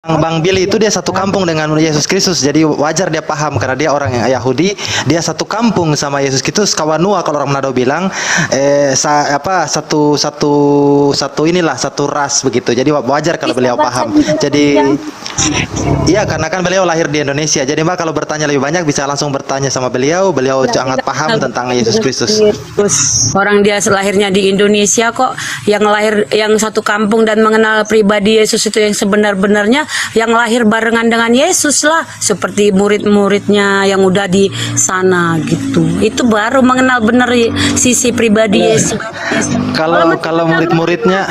Bang Billy itu dia satu kampung dengan Yesus Kristus, jadi wajar dia paham karena dia orang yang Yahudi, dia satu kampung sama Yesus Kristus. Kawanua kalau orang Manado bilang, satu satu satu inilah satu ras begitu. Jadi wajar kalau Bisa beliau bahasa paham. Indonesia. Jadi iya karena kan beliau lahir di Indonesia. Jadi Mbak kalau bertanya lebih banyak bisa langsung bertanya sama beliau. Beliau Ya, sangat tidak paham kenal tentang Yesus dengan Kristus. Yesus. Orang dia lahirnya di Indonesia kok, yang lahir yang satu kampung dan mengenal pribadi Yesus itu yang sebenar-benarnya, yang lahir barengan dengan Yesus lah, seperti murid-muridnya yang udah di sana gitu. Itu baru mengenal benar sisi pribadi Yesus. Kalau murid-muridnya,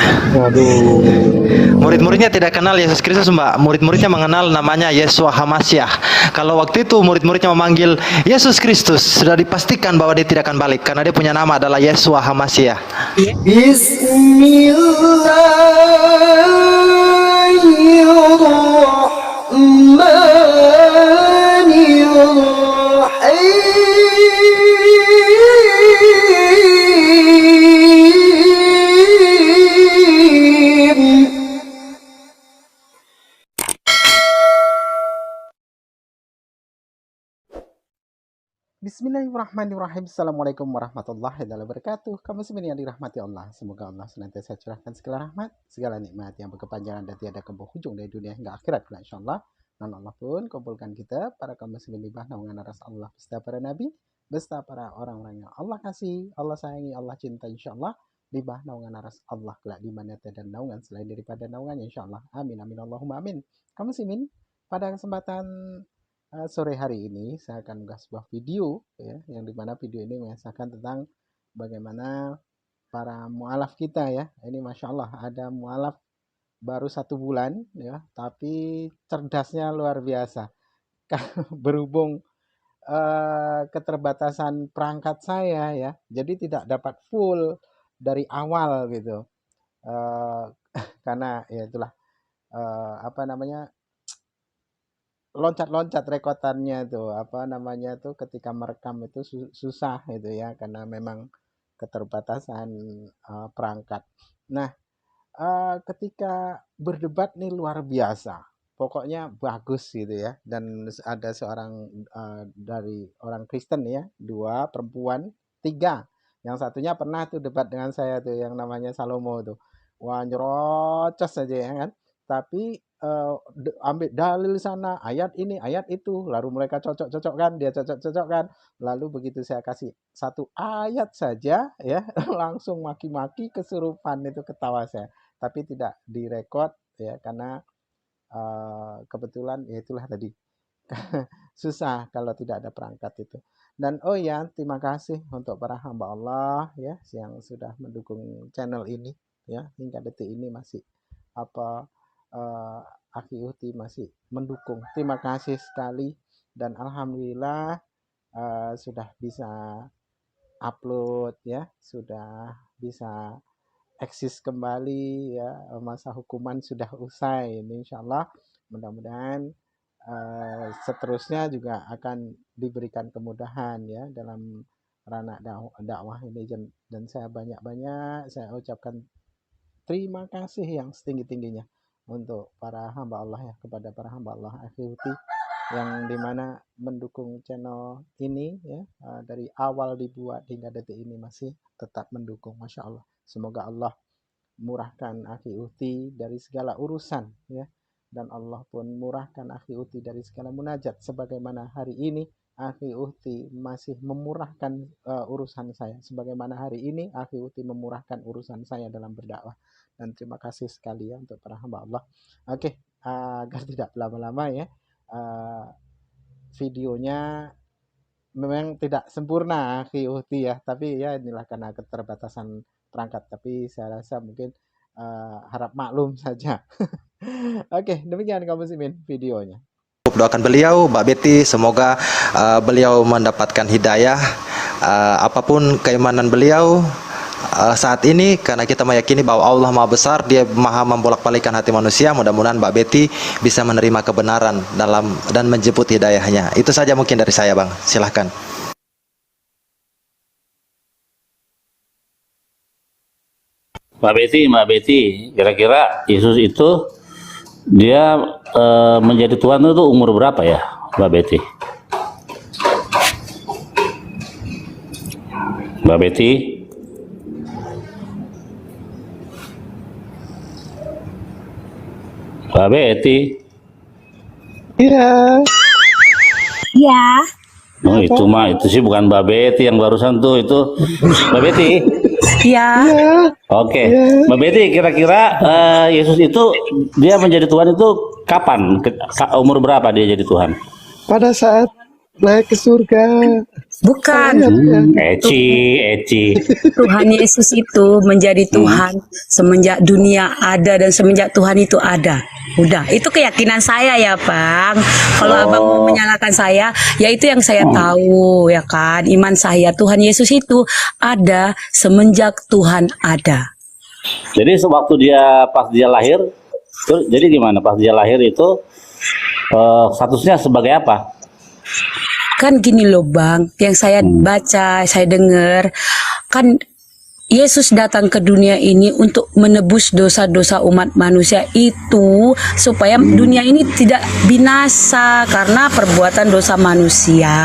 murid-muridnya tidak kenal Yesus Kristus, Mbak. Murid-muridnya mengenal namanya Yesua Hamasyah. Kalau waktu itu murid-muridnya memanggil Yesus Kristus, sudah dipastikan bahwa dia tidak akan balik karena dia punya nama adalah Yesua Hamasyah. Bismillahirrahmanirrahim. Assalamualaikum warahmatullahi wabarakatuh. Kamu semua yang dirahmati Allah. Semoga Allah senantiasa curahkan segala rahmat, segala nikmat yang berkepanjangan dan tiada keberhujung dari dunia hingga akhirat. Insyaallah. Dan Allah pun kumpulkan kita para kaum muslimin di naungan aras Allah beserta para nabi, beserta para orang-orang yang Allah kasih, Allah sayangi, Allah cinta insyaallah di bawah naungan aras Allah kelak di mana tiada naungan selain daripada naungannya insyaallah. Amin amin Allahumma amin. Kaum muslimin, pada kesempatan sore hari ini saya akan mengunggah sebuah video ya, yang dimana video ini mengisahkan tentang bagaimana para mualaf kita ya. Ini masya Allah ada mualaf baru 1 bulan ya, tapi cerdasnya luar biasa. Berhubung keterbatasan perangkat saya ya, jadi tidak dapat full dari awal gitu. Karena ya itulah apa namanya, loncat-loncat rekotannya tuh apa namanya tuh ketika merekam itu susah gitu ya karena memang keterbatasan perangkat. Nah, ketika berdebat nih luar biasa. Pokoknya bagus gitu ya. Dan ada seorang dari orang Kristen ya, 2 perempuan, 3. Yang satunya pernah tuh debat dengan saya tuh yang namanya Salomo tuh. Wah, nyerocos aja ya kan. Tapi ambil dalil sana, ayat ini, ayat itu, lalu mereka cocok-cocokkan, dia cocok-cocokkan. Lalu begitu saya kasih 1 ayat saja ya, langsung maki-maki kesurupan itu ketawa saya. Tapi tidak direkod ya karena kebetulan ya itulah tadi susah kalau tidak ada perangkat itu. Dan oh ya, terima kasih untuk para hamba Allah ya yang sudah mendukung channel ini ya hingga detik ini masih apa Aki Uhti masih mendukung. Terima kasih sekali dan alhamdulillah sudah bisa upload ya, sudah bisa eksis kembali ya, masa hukuman sudah usai ini insyaallah. Mudah-mudahan seterusnya juga akan diberikan kemudahan ya dalam ranah dakwah ini dan saya banyak-banyak saya ucapkan terima kasih yang setinggi-tingginya untuk para hamba Allah ya, kepada para hamba Allah akhirati yang dimana mendukung channel ini ya, dari awal dibuat hingga detik ini masih tetap mendukung. Masya Allah, semoga Allah murahkan Akhi Uhti dari segala urusan ya, dan Allah pun murahkan Akhi Uhti dari segala munajat sebagaimana hari ini Akhi Uhti masih memurahkan urusan saya, sebagaimana hari ini Akhi Uhti memurahkan urusan saya dalam berdakwah. Dan terima kasih sekali ya untuk para hamba Allah. Oke, agar tidak lama-lama ya, videonya memang tidak sempurna Akhi Uhti ya, tapi ya inilah karena keterbatasan perangkat, tapi saya rasa mungkin harap maklum saja. Oke, demikian kamu muslimin videonya. Doakan beliau, Mbak Betty, semoga beliau mendapatkan hidayah apapun keimanan beliau saat ini, karena kita meyakini bahwa Allah Maha Besar, Dia Maha membolak-balikkan hati manusia. Mudah-mudahan Mbak Betty bisa menerima kebenaran dalam dan menjemput hidayahnya. Itu saja mungkin dari saya, Bang. Silahkan. Mbak Betty, kira-kira Yesus itu dia menjadi Tuhan itu umur berapa ya, Mbak Betty? Mbak Betty? Mbak Betty? Iya. Ya. Oh itu mah, itu sih bukan Mbak Betty yang barusan tuh, itu Mbak Betty. Ya. Iya. Oke, Mbak Betty, kira-kira Yesus itu dia menjadi Tuhan itu kapan? Umur berapa dia jadi Tuhan? Pada saat naik ke surga. Bukan. Eci. Tuhan Yesus itu menjadi Tuhan semenjak dunia ada dan semenjak Tuhan itu ada. Udah, itu keyakinan saya ya, Bang. Kalau Abang mau menyalahkan saya, ya itu yang saya tahu, ya kan. Iman saya, Tuhan Yesus itu ada semenjak Tuhan ada. Jadi sewaktu dia pas dia lahir, jadi gimana pas dia lahir itu statusnya sebagai apa? Kan gini loh Bang, yang saya baca, saya dengar, kan Yesus datang ke dunia ini untuk menebus dosa-dosa umat manusia itu supaya dunia ini tidak binasa karena perbuatan dosa manusia,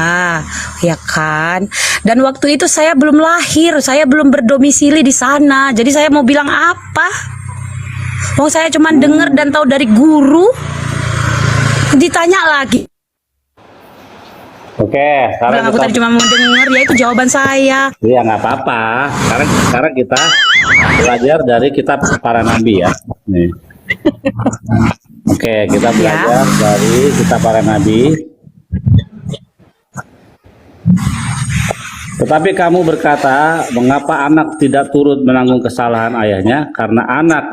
ya kan? Dan waktu itu saya belum lahir, saya belum berdomisili di sana. Jadi saya mau bilang apa? Mau saya cuma dengar dan tahu dari guru. Ditanya lagi. Oke, sekarang Aku tadi cuma mau dengar, ya itu jawaban saya. ya nggak apa-apa. Sekarang kita belajar dari kitab para nabi ya. Nih. Oke, kita belajar dari kitab para nabi. Tetapi kamu berkata, mengapa anak tidak turut menanggung kesalahan ayahnya? Karena anak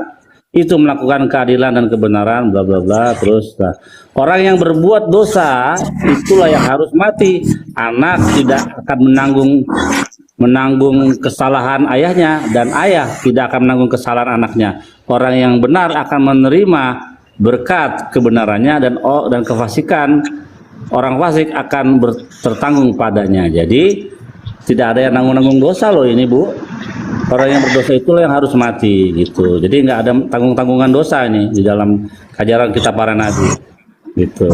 itu melakukan keadilan dan kebenaran, bla bla bla. Terus orang yang berbuat dosa itulah yang harus mati. Anak tidak akan menanggung kesalahan ayahnya, dan ayah tidak akan menanggung kesalahan anaknya. Orang yang benar akan menerima berkat kebenarannya, dan kefasikan orang fasik akan tertanggung padanya. Jadi tidak ada yang nanggung-nanggung dosa loh ini, Bu. Orang yang berdosa itulah yang harus mati gitu. Jadi nggak ada tanggung-tanggungan dosa ini di dalam ajaran kita para nabi gitu.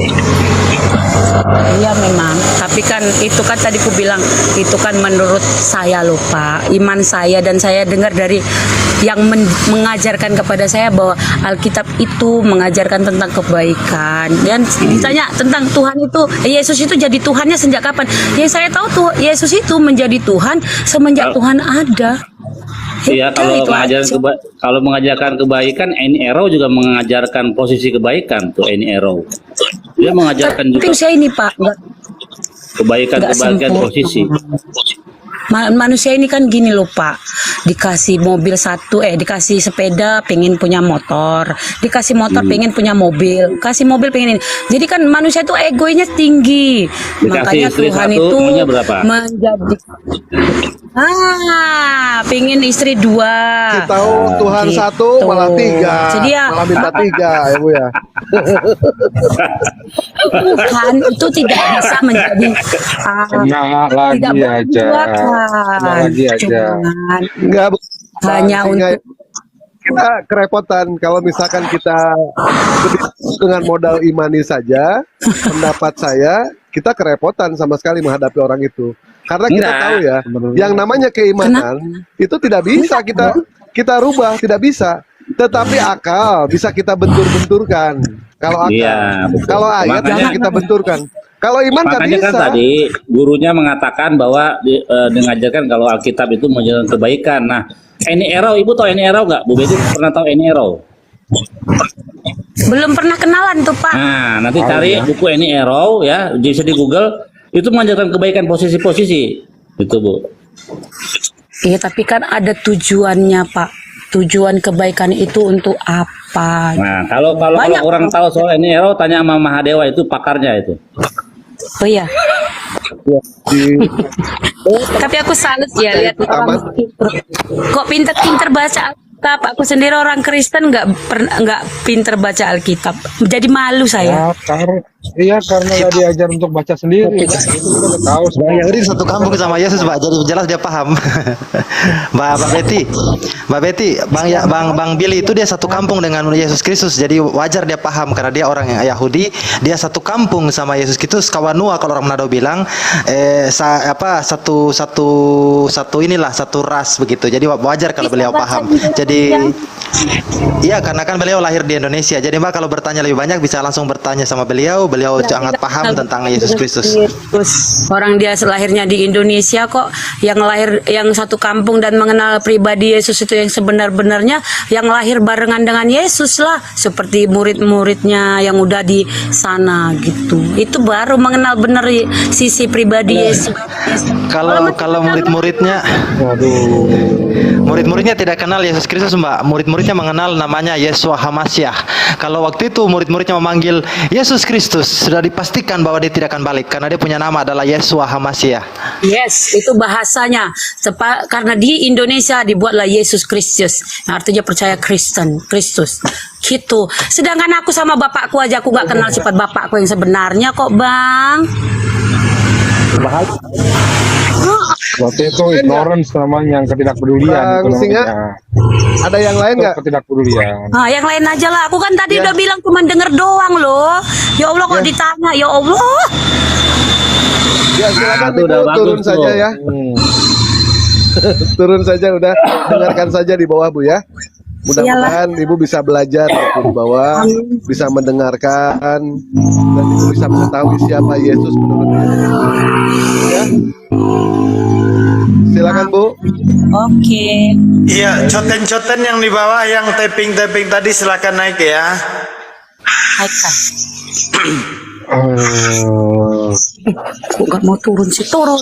Iya memang, tapi kan itu kan tadi ku bilang itu kan menurut saya loh Pak, iman saya, dan saya dengar dari yang mengajarkan kepada saya bahwa Alkitab itu mengajarkan tentang kebaikan. Dan ditanya tentang Tuhan itu, Yesus itu jadi Tuhannya sejak kapan? Yang saya tahu tuh Yesus itu menjadi Tuhan semenjak Tuhan ada. Iya, kalau mengajarkan kebaikan, Any Arrow juga mengajarkan posisi kebaikan tuh, Any Arrow. Dia mengajarkan juga Tapi saya ini Pak, kebaikan posisi. Manusia ini kan gini loh Pak, dikasih mobil satu, dikasih sepeda pengen punya motor, dikasih motor pengen punya mobil, kasih mobil pengen ini. Jadi kan manusia itu egonya tinggi. Dikasih Makanya istri Tuhan satu, itu maunya berapa? menjadi pengen istri 2. Kita tahu Tuhan Gitu. satu malah 3. Jadi ya Malah minta 3 ya Bu ya. Tuhan itu tidak bisa menjadi Nah, lagi tidak aja. berbuat. Lagi aja. Cuman Enggak Bu. hanya Sehingga untuk kita kerepotan kalau misalkan kita dengan modal imani saja, pendapat saya, kita kerepotan sama sekali menghadapi orang itu. Karena kita Enggak. tahu ya, yang namanya keimanan itu tidak bisa kita rubah, tidak bisa. Tetapi akal bisa kita benturkan. Kalau akal, Iya, betul. kalau ayat Makanya- bisa kita benturkan. Kalau iman nggak Makanya bisa. kan tadi gurunya mengatakan bahwa mengajarkan kalau Alkitab itu mengajarkan kebaikan. Nah, Any Arrow, Ibu tahu Any Arrow nggak? Bu Betty pernah tahu Any Arrow? belum pernah kenalan tuh Pak. Nah, nanti cari buku Any Arrow ya, bisa di Google. Itu mengajarkan kebaikan posisi-posisi. Itu Bu. Iya, tapi kan ada tujuannya Pak. Tujuan kebaikan itu untuk apa? Nah, kalau Banyak. orang tahu soal Any Arrow, tanya sama Mahadewa, itu pakarnya itu. Oh iya. Di- Tapi aku salut ya lihat orang pinter. Kok pinter-pinter baca Alkitab. Aku sendiri orang Kristen nggak pinter baca Alkitab. Jadi malu saya. Karena nggak diajar untuk baca sendiri. Itu kita udah tahu Bang semua. Yahudi satu kampung sama Yesus, Pak. Jadi jelas dia paham. Mbak Betty, Bang Billy itu dia satu kampung dengan Yesus Kristus. Jadi wajar dia paham karena dia orang yang Yahudi, dia satu kampung sama Yesus Kristus. Kawanua kalau orang Manado bilang satu inilah satu ras begitu. Jadi wajar kalau beliau paham. Jadi iya, karena kan beliau lahir di Indonesia. Jadi Mbak kalau bertanya lebih banyak bisa langsung bertanya sama beliau. Beliau sangat paham tentang Yesus Kristus. Orang dia lahirnya di Indonesia kok, yang satu kampung dan mengenal pribadi Yesus itu yang sebenar-benarnya, yang lahir barengan dengan Yesus lah, seperti murid-muridnya yang udah di sana gitu. Itu baru mengenal benar sisi pribadi Yesus. Kalau murid-muridnya tidak kenal Yesus Kristus, Mbak. Murid-muridnya mengenal namanya Yeshua Hamasyah. Kalau waktu itu murid-muridnya memanggil Yesus Kristus, sudah dipastikan bahwa dia tidak akan balik karena dia punya nama adalah Yeshua Hamasyah. Yes, itu bahasanya. Karena di Indonesia dibuatlah Yesus Kristus, yang artinya percaya Kristus. Gitu. Sedangkan aku sama bapakku aja aku nggak kenal sifat bapakku yang sebenarnya kok, Bang. Waktu itu ignorance namanya, yang ketidakpedulian. Bang Itu Singa, namanya. ada yang lain nggak? Ketidakpedulian. Nah, yang lain aja lah. Aku kan tadi udah bilang cuma denger doang loh. Ya Allah kok ditanya, ya Allah. Ya silakan Itu Ibu udah bagus turun tuh. saja ya. Turun saja udah, dengarkan saja di bawah Bu ya. Mudah-mudahan Ibu bisa belajar waktu di bawah, bisa mendengarkan, dan Ibu bisa mengetahui siapa Yesus menurut Ibu. Ya. Silakan Bu. Oke. Iya, coten-coten yang di bawah, yang tapping-tapping tadi silakan naik ya. Hai Kak. Eh, Kok nggak mau turun sih? Turun.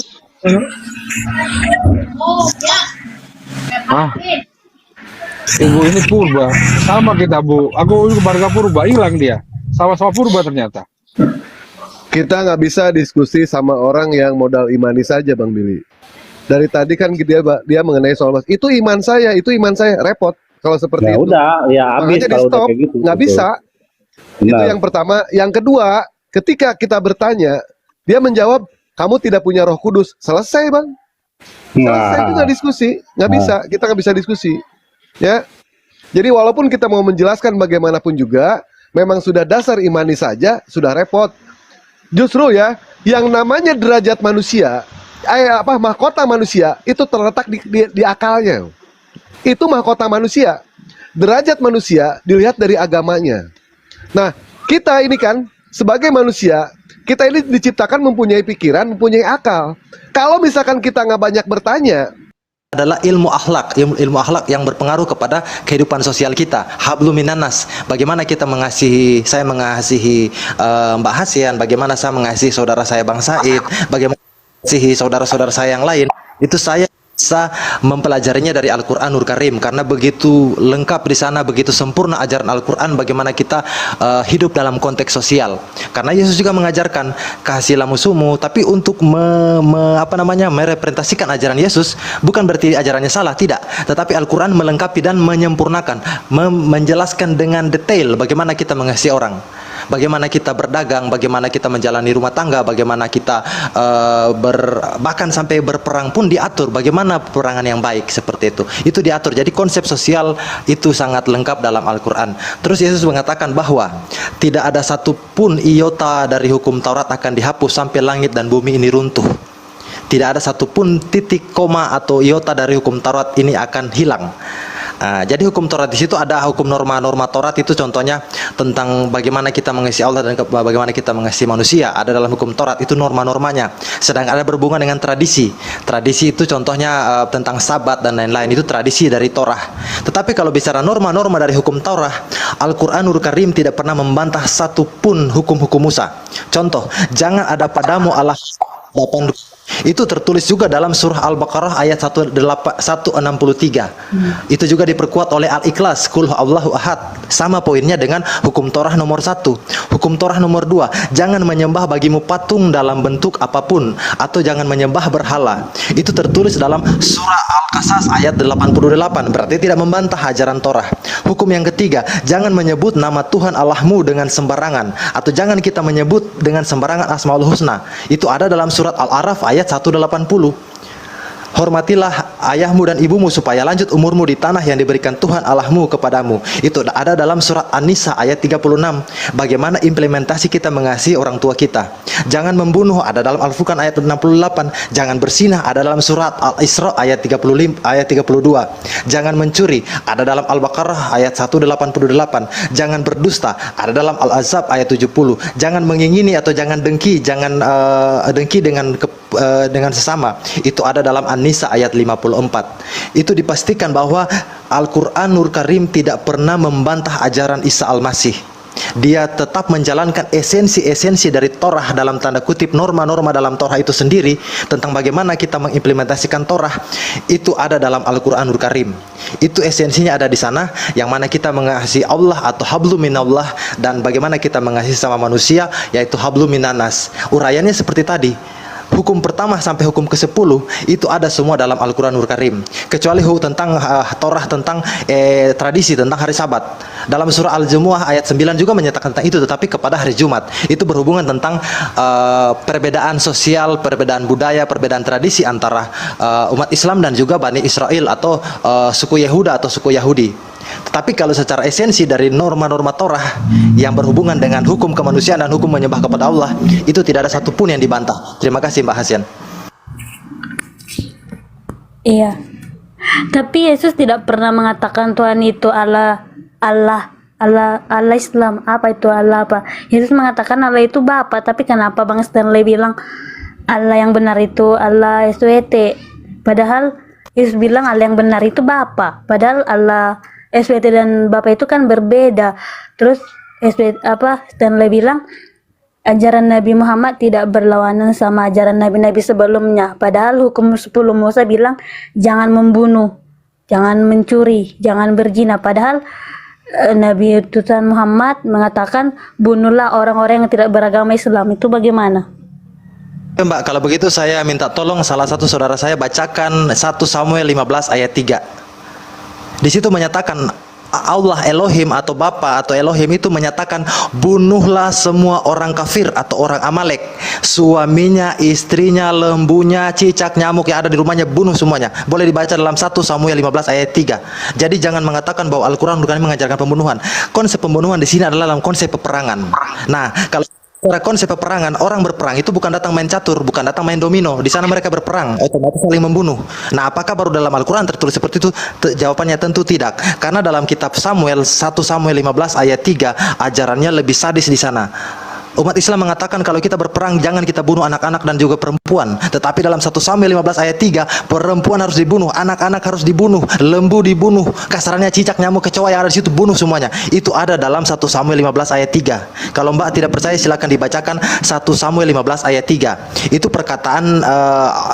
Ibu ini purba, sama kita Bu. Aku warga purba, hilang dia. Sama-sama purba ternyata. Kita nggak bisa diskusi sama orang yang modal imani saja, Bang Billy. Dari tadi kan dia mengenai soal itu iman saya, repot kalau seperti Ya itu. udah, ya habis Makanya di kalau udah stop, kayak gitu. nggak Betul. bisa. Itu Benar. yang pertama. Yang kedua, ketika kita bertanya, dia menjawab, kamu tidak punya Roh Kudus. Selesai, Bang. Selesai Nah, juga diskusi. Nggak bisa, kita nggak bisa diskusi. Ya. Jadi walaupun kita mau menjelaskan bagaimanapun juga, memang sudah dasar imani saja, sudah repot. Justru ya, yang namanya derajat manusia, mahkota manusia, itu terletak di akalnya. Itu mahkota manusia. Derajat manusia dilihat dari agamanya. Nah, kita ini kan sebagai manusia, kita ini diciptakan mempunyai pikiran, mempunyai akal. Kalau misalkan kita nggak banyak bertanya, Adalah ilmu akhlak yang berpengaruh kepada kehidupan sosial kita. Hablum minanas. Bagaimana kita mengasihi, saya mengasihi Mbak Hasian, bagaimana saya mengasihi saudara saya Bang Said, bagaimana mengasihi saudara-saudara saya yang lain. Itu saya bisa mempelajarinya dari Al-Qur'anul Karim karena begitu lengkap di sana, begitu sempurna ajaran Al-Qur'an bagaimana kita hidup dalam konteks sosial. Karena Yesus juga mengajarkan kasihilah musuhmu, tapi untuk merepresentasikan ajaran Yesus bukan berarti ajarannya salah, tidak. Tetapi Al-Qur'an melengkapi dan menyempurnakan, menjelaskan dengan detail bagaimana kita mengasihi orang. Bagaimana kita berdagang, bagaimana kita menjalani rumah tangga, bagaimana kita bahkan sampai berperang pun diatur, bagaimana peperangan yang baik seperti itu diatur. Jadi konsep sosial itu sangat lengkap dalam Al-Quran. Terus Yesus mengatakan bahwa tidak ada satupun iota dari hukum Taurat akan dihapus sampai langit dan bumi ini runtuh. Tidak ada satupun titik koma atau iota dari hukum Taurat ini akan hilang. Jadi hukum Taurat di situ ada hukum norma-norma Taurat, itu contohnya tentang bagaimana kita mengasihi Allah dan bagaimana kita mengasihi manusia. Ada dalam hukum Taurat itu norma-normanya. Sedangkan ada berhubungan dengan tradisi. Tradisi itu contohnya tentang Sabat dan lain-lain, itu tradisi dari Torah. Tetapi kalau bicara norma-norma dari hukum Taurat, Al-Qur'anul Karim tidak pernah membantah satupun hukum-hukum Musa. Contoh, jangan ada padamu Allah Itu tertulis juga dalam surah Al-Baqarah ayat 163. Itu juga diperkuat oleh Al-Ikhlas, Qul Allahu Ahad. Sama poinnya dengan hukum Torah nomor 1. Hukum Torah nomor 2, jangan menyembah bagimu patung dalam bentuk apapun, atau jangan menyembah berhala. Itu tertulis dalam surah Al-Qasas ayat 88. Berarti tidak membantah ajaran Torah. Hukum yang ketiga, jangan menyebut nama Tuhan Allahmu dengan sembarangan, atau jangan kita menyebut dengan sembarangan Asmaul Husna. Itu ada dalam surat Al-Araf ayat 180. Hormatilah ayahmu dan ibumu supaya lanjut umurmu di tanah yang diberikan Tuhan Allahmu kepadamu. Itu ada dalam surat An-Nisa ayat 36. Bagaimana implementasi kita mengasihi orang tua kita. Jangan membunuh ada dalam Al-Furqan ayat 68. Jangan bersinah ada dalam surat Al-Isra ayat 35 ayat 32. Jangan mencuri ada dalam Al-Baqarah ayat 188. Jangan berdusta ada dalam Al-Ahzab ayat 70. Jangan mengingini atau jangan dengki, dengki dengan sesama. Itu ada dalam An-Nisa ayat 54. Itu dipastikan bahwa Al-Qur'anul Karim tidak pernah membantah ajaran Isa Al-Masih. Dia tetap menjalankan esensi-esensi dari Torah, dalam tanda kutip norma-norma dalam Torah itu sendiri, tentang bagaimana kita mengimplementasikan Torah. Itu ada dalam Al-Qur'anul Karim. Itu esensinya ada di sana, yang mana kita mengasihi Allah atau hablu minallah, dan bagaimana kita mengasihi sama manusia, yaitu hablu minanas. Uraiannya seperti tadi. Hukum pertama sampai hukum ke-10 itu ada semua dalam Al-Qur'anul Karim, kecuali hukum tentang Torah tentang tradisi tentang hari Sabat. Dalam surah Al-Jumu'ah ayat 9 juga menyatakan tentang itu, tetapi kepada hari Jumat. Itu berhubungan tentang perbedaan sosial, perbedaan budaya, perbedaan tradisi antara umat Islam dan juga Bani Israel atau suku Yehuda atau suku Yahudi. Tetapi kalau secara esensi dari norma-norma Torah yang berhubungan dengan hukum kemanusiaan dan hukum menyembah kepada Allah, itu tidak ada satupun yang dibantah. Terima kasih Mbak Hasyan. Iya. Tapi Yesus tidak pernah mengatakan Tuhan itu Allah Islam. Apa itu Allah apa? Yesus mengatakan Allah itu Bapa, tapi kenapa Bang Stanley bilang Allah yang benar itu Allah SWT? Padahal Yesus bilang Allah yang benar itu Bapa. Padahal Allah SWT dan Bapa itu kan berbeda. Terus Stanley bilang ajaran Nabi Muhammad tidak berlawanan sama ajaran nabi-nabi sebelumnya. Padahal hukum 10 Musa bilang jangan membunuh, jangan mencuri, jangan berzina. Padahal Nabi utusan Muhammad mengatakan bunuhlah orang-orang yang tidak beragama Islam. Itu bagaimana? Mbak, kalau begitu saya minta tolong salah satu saudara saya bacakan 1 Samuel 15 ayat 3. Di situ menyatakan Allah Elohim atau Bapa atau Elohim itu menyatakan bunuhlah semua orang kafir atau orang Amalek, suaminya, istrinya, lembunya, cicak, nyamuk yang ada di rumahnya, bunuh semuanya. Boleh dibaca dalam 1 Samuel 15 ayat 3. Jadi jangan mengatakan bahwa Al-Quran bukan mengajarkan pembunuhan. Konsep pembunuhan di sini adalah dalam konsep peperangan. Nah, kalau secara konsep peperangan, orang berperang itu bukan datang main catur, bukan datang main domino. Di sana mereka berperang, otomatis saling membunuh. Nah, apakah baru dalam Al-Quran tertulis seperti itu? Jawabannya tentu tidak. Karena dalam kitab Samuel, 1 Samuel 15 ayat 3, ajarannya lebih sadis di sana. Umat Islam mengatakan kalau kita berperang jangan kita bunuh anak-anak dan juga perempuan. Tetapi dalam 1 Samuel 15 ayat 3, perempuan harus dibunuh, anak-anak harus dibunuh, lembu dibunuh, kasarannya cicak, nyamuk, kecoa yang ada di situ bunuh semuanya. Itu ada dalam 1 Samuel 15 ayat 3. Kalau Mbak tidak percaya silakan dibacakan 1 Samuel 15 ayat 3. Itu perkataan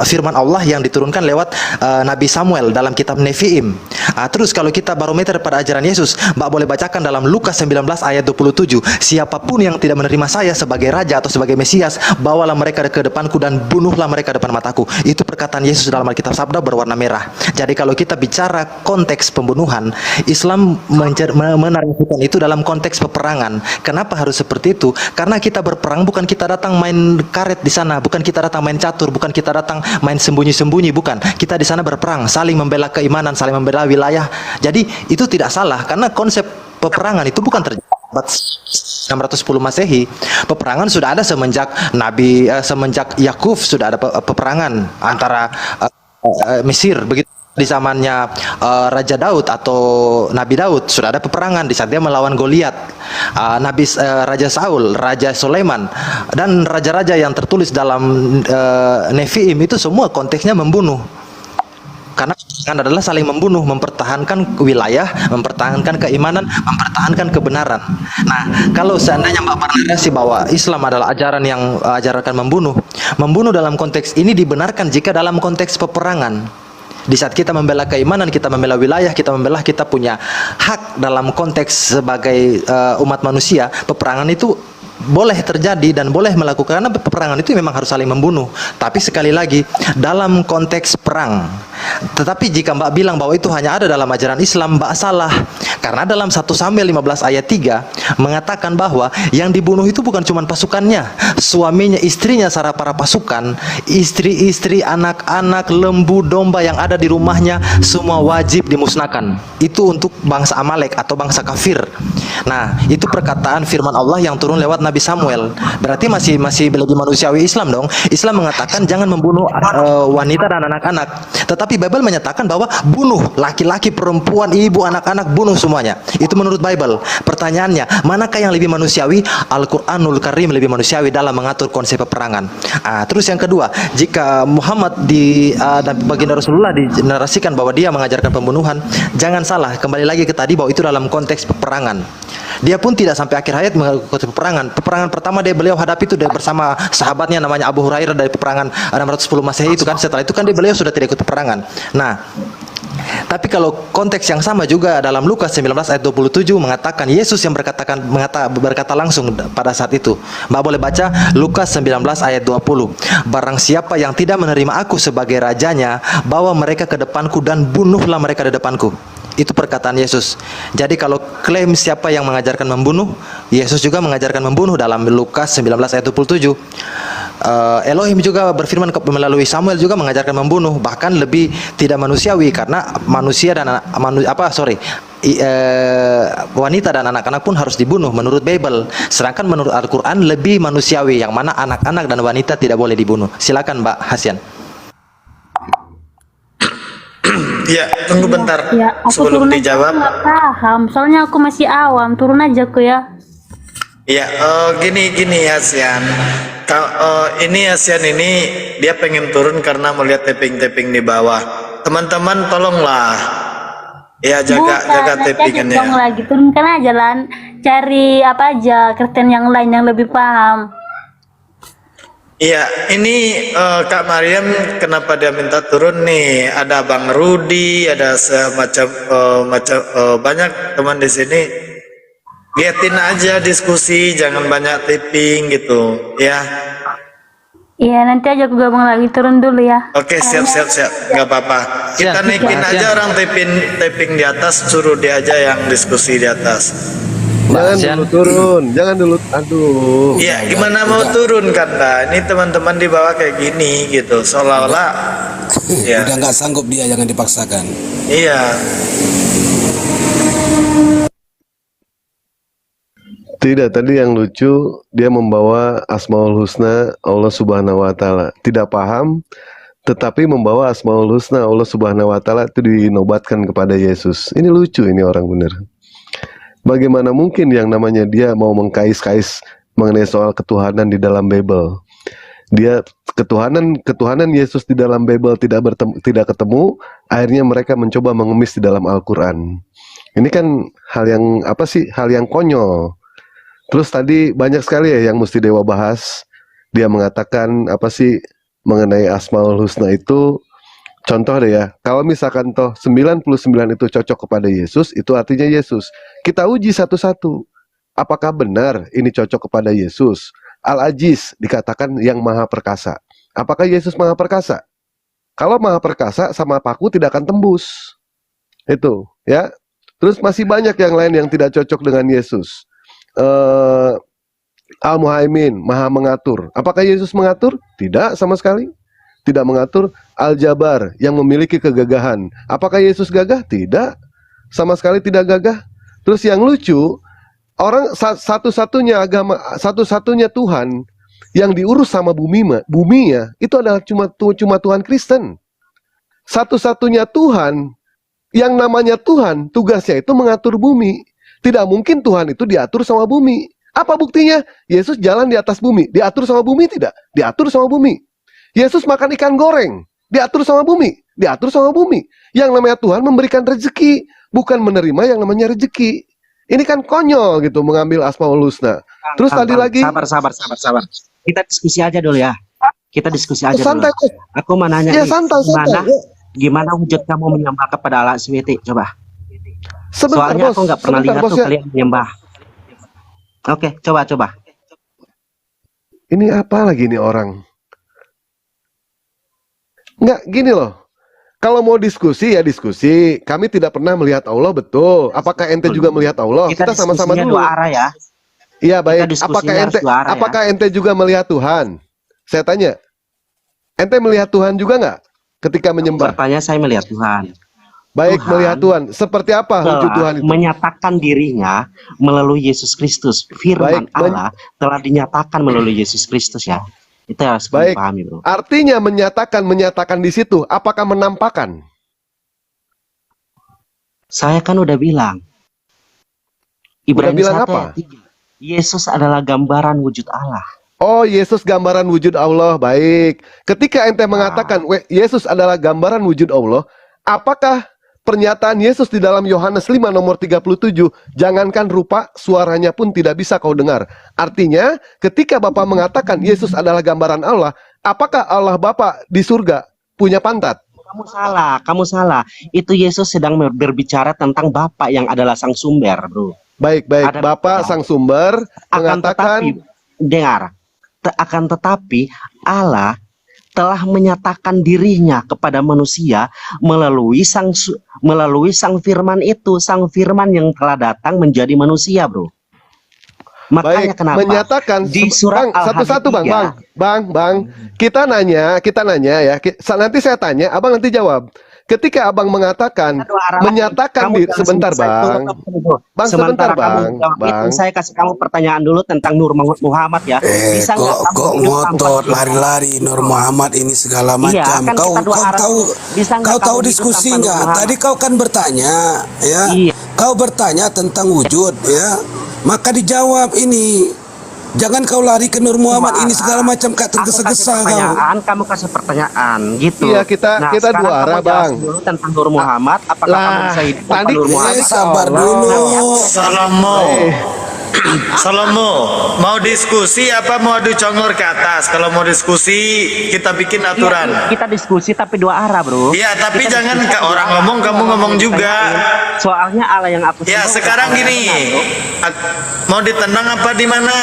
firman Allah yang diturunkan lewat Nabi Samuel dalam kitab Nefiim. Terus kalau kita barometer pada ajaran Yesus, Mbak boleh bacakan dalam Lukas 19 ayat 27. Siapapun yang tidak menerima saya sebagai raja atau sebagai Mesias, bawalah mereka ke depanku dan bunuhlah mereka depan mataku. Itu perkataan Yesus dalam Alkitab, sabda berwarna merah. Jadi kalau kita bicara konteks pembunuhan, Islam menarasikan itu dalam konteks peperangan. Kenapa harus seperti itu? Karena kita berperang bukan kita datang main karet di sana, bukan kita datang main catur, bukan kita datang main sembunyi-sembunyi, bukan. Kita di sana berperang, saling membela keimanan, saling membela wilayah. Jadi itu tidak salah karena konsep peperangan itu bukan terjadi 610 Masehi. Peperangan sudah ada semenjak semenjak Yakub sudah ada peperangan antara Mesir, begitu di zamannya Raja Daud atau Nabi Daud sudah ada peperangan di saat dia melawan Goliat. Raja Saul, Raja Sulaiman dan raja-raja yang tertulis dalam Nefiim itu semua konteksnya membunuh. Karena peperangan adalah saling membunuh, mempertahankan wilayah, mempertahankan keimanan, mempertahankan kebenaran. Nah, kalau seandainya Mbak bernarasi bahwa Islam adalah ajaran yang ajarkan membunuh, membunuh dalam konteks ini dibenarkan jika dalam konteks peperangan. Di saat kita membela keimanan, kita membela wilayah, kita punya hak dalam konteks sebagai umat manusia, peperangan itu boleh terjadi dan boleh melakukan, karena peperangan itu memang harus saling membunuh. Tapi sekali lagi dalam konteks perang. Tetapi jika Mbak bilang bahwa itu hanya ada dalam ajaran Islam, Mbak salah. Karena dalam 1 Samuel 15 ayat 3 mengatakan bahwa yang dibunuh itu bukan cuma pasukannya, suaminya, istrinya, serta para pasukan, istri-istri, anak-anak, lembu, domba yang ada di rumahnya, semua wajib dimusnahkan. Itu untuk bangsa Amalek atau bangsa kafir. Nah, itu perkataan firman Allah yang turun lewat Nabi Samuel. Berarti masih lebih manusiawi Islam dong. Islam mengatakan jangan membunuh wanita dan anak-anak. Tetapi Bible menyatakan bahwa bunuh laki-laki, perempuan, ibu, anak-anak, bunuh semuanya. Itu menurut Bible. Pertanyaannya, manakah yang lebih manusiawi? Al-Qur'anul Karim lebih manusiawi dalam mengatur konsep peperangan. Terus yang kedua, jika Muhammad dan baginda Rasulullah dinarasikan bahwa dia mengajarkan pembunuhan, jangan salah. Kembali lagi ke tadi bahwa itu dalam konteks peperangan. Dia pun tidak sampai akhir hayat mengikuti peperangan. Peperangan pertama beliau hadapi itu bersama sahabatnya namanya Abu Hurairah dari peperangan 610 Masehi itu kan. Setelah itu kan beliau sudah tidak ikut peperangan. Nah, tapi kalau konteks yang sama juga dalam Lukas 19 ayat 27 mengatakan Yesus yang berkata langsung pada saat itu. Mbak boleh baca Lukas 19 ayat 20. Barang siapa yang tidak menerima aku sebagai rajanya, bawa mereka ke depanku dan bunuhlah mereka di depanku. Itu perkataan Yesus. Jadi kalau klaim siapa yang mengajarkan membunuh, Yesus juga mengajarkan membunuh dalam Lukas 19 ayat 27. Elohim juga berfirman melalui Samuel juga mengajarkan membunuh, bahkan lebih tidak manusiawi karena manusia dan wanita dan anak-anak pun harus dibunuh menurut Bible. Sedangkan menurut Al-Quran lebih manusiawi, yang mana anak-anak dan wanita tidak boleh dibunuh. Silakan Mbak Hasyan. Ya, tunggu bentar Ya, aku sebelum turun aja, dijawab. aku nggak paham. Soalnya aku masih awam. Turun aja aku ya. Ya, gini Asian. Ini Asian ini dia pengen turun karena melihat tapping di bawah. Teman-teman tolonglah. Ya, jaga Nanti aja tappingannya. dong lagi. Turunkan aja Lan. Cari apa aja Kristen yang lain yang lebih paham. Iya, ini Kak Mariam kenapa dia minta turun nih? Ada Bang Rudi, ada semacam banyak teman di sini. Liatin aja diskusi, jangan banyak typing gitu, ya. Iya, nanti aja aku gabung lagi. Turun dulu ya. Oke, siap, nggak apa-apa. Kita naikin aja orang typing di atas, suruh dia aja yang diskusi di atas. Jangan dulu turun, jangan dulu. Aduh. Iya, gimana mau turun kan? Ini teman-teman di bawah kayak gini gitu, seolah-olah. Ya. Udah nggak sanggup dia, jangan dipaksakan. Iya. Tidak, tadi yang lucu dia membawa Asmaul Husna Allah Subhanahu wa taala. Tidak paham tetapi membawa Asmaul Husna Allah Subhanahu wa taala itu dinobatkan kepada Yesus. Ini lucu ini orang benar. Bagaimana mungkin yang namanya dia mau mengkais-kais mengenai soal ketuhanan di dalam Bible? Dia ketuhanan Yesus di dalam Bible tidak ketemu, akhirnya mereka mencoba mengemis di dalam Al-Qur'an. Ini kan hal yang hal yang konyol. Terus tadi banyak sekali ya yang mesti Dewa bahas. Dia mengatakan mengenai Asmaul Husna itu, contoh deh ya, kalau misalkan 99 itu cocok kepada Yesus, itu artinya Yesus. Kita uji satu-satu. Apakah benar ini cocok kepada Yesus? Al-Ajiz dikatakan yang maha perkasa. Apakah Yesus maha perkasa? Kalau maha perkasa sama paku tidak akan tembus. Itu ya. Terus masih banyak yang lain yang tidak cocok dengan Yesus. Al-Muhaimin, maha mengatur. Apakah Yesus mengatur? Tidak sama sekali. Tidak mengatur. Al-Jabar yang memiliki kegagahan. Apakah Yesus gagah? Tidak. Sama sekali tidak gagah. Terus yang lucu, orang satu-satunya Tuhan yang diurus sama buminya itu adalah cuma Tuhan Kristen. Satu-satunya Tuhan yang namanya Tuhan, tugasnya itu mengatur bumi. Tidak mungkin Tuhan itu diatur sama bumi. Apa buktinya? Yesus jalan di atas bumi. Diatur sama bumi tidak? Diatur sama bumi. Yesus makan ikan goreng. Diatur sama bumi. diatur sama bumi. Yang namanya Tuhan memberikan rezeki, bukan menerima yang namanya rezeki. Ini kan konyol gitu mengambil Asmaul Husna. Terus tadi lagi Sabar. Kita diskusi aja dulu ya. Kita diskusi aja dulu. santai kok. Aku mau nanya Ya nih, santai. gimana wujud kamu menyembah kepada Allah SWT? Coba. Sebentar Soalnya bos. aku nggak pernah Sebentar lihat bos tuh ya. kalian menyembah. Oke, coba. Ini apa lagi nih orang? Nggak gini loh. Kalau mau diskusi ya diskusi. Kami tidak pernah melihat Allah, betul. Apakah ente juga melihat Allah? Kita sama-sama diskusinya dulu. dua arah ya. Iya baik. diskusinya Apakah harus ente dua arah, ya. apakah ente juga melihat Tuhan? Saya tanya. Ente melihat Tuhan juga nggak ketika menyembah? Bertanya saya melihat Tuhan. Baik, Tuhan melihat Tuhan. Seperti apa wujud Tuhan itu? menyatakan dirinya melalui Yesus Kristus. Firman Baik, Allah telah dinyatakan melalui Yesus Kristus ya. Itu harus Baik. dipahami, bro. Artinya menyatakan di situ. Apakah menampakkan? Saya kan udah bilang. Ibrani bilang 1 apa? ayat 3. Yesus adalah gambaran wujud Allah. Oh, Yesus gambaran wujud Allah. Baik. Ketika ente mengatakan Yesus adalah gambaran wujud Allah, apakah pernyataan Yesus di dalam Yohanes 5 nomor 37, jangankan rupa, suaranya pun tidak bisa kau dengar. Artinya, ketika Bapa mengatakan Yesus adalah gambaran Allah, apakah Allah Bapa di surga punya pantat? Kamu salah. Itu Yesus sedang berbicara tentang Bapa yang adalah sang sumber, bro. Baik. Ada Bapa beda. sang sumber mengatakan akan tetapi Allah telah menyatakan dirinya kepada manusia melalui sang firman itu, sang firman yang telah datang menjadi manusia, bro. Makanya baik, kenapa menyatakan di surat Bang, satu-satu Bang. Kita nanya ya. Nanti saya tanya, Abang nanti jawab. Ketika Abang mengatakan menyatakan diri, sebentar Bang. Bang, sebentar Bang. Saya kasih kamu pertanyaan dulu tentang Nur Muhammad ya. Bisa nggak kamu kok hidup tanpa ngotot lari-lari Nur Muhammad ini segala Iya, macam. kan kita dua arah tuh. Bisa nggak Kau tahu kamu hidup diskusi tanpa Nur nggak? Muhammad? Tadi kau kan bertanya, ya. Iya. Kau bertanya tentang wujud, ya. Maka dijawab ini. Jangan kau lari ke Nur Muhammad ini segala macam kak tergesa-gesa kau. Kamu kasih pertanyaan gitu. Iya, kita sekarang dua arah, kamu jawab Bang. dulu tentang Nur Muhammad, apakah kamu bisa hidup tanpa tadi Nur Muhammad? Sabar dulu. Salomo, mau diskusi apa mau adu congor ke atas? Kalau mau diskusi, kita bikin aturan. Iya, kita diskusi tapi dua arah, bro. Iya, tapi Kita jangan diskusi ke orang dua ngomong, arah. kamu ngomong juga. Soalnya Allah yang aku Ya, sembah sekarang bukan gini, Allah yang benar, bro. mau ditendang apa di mana?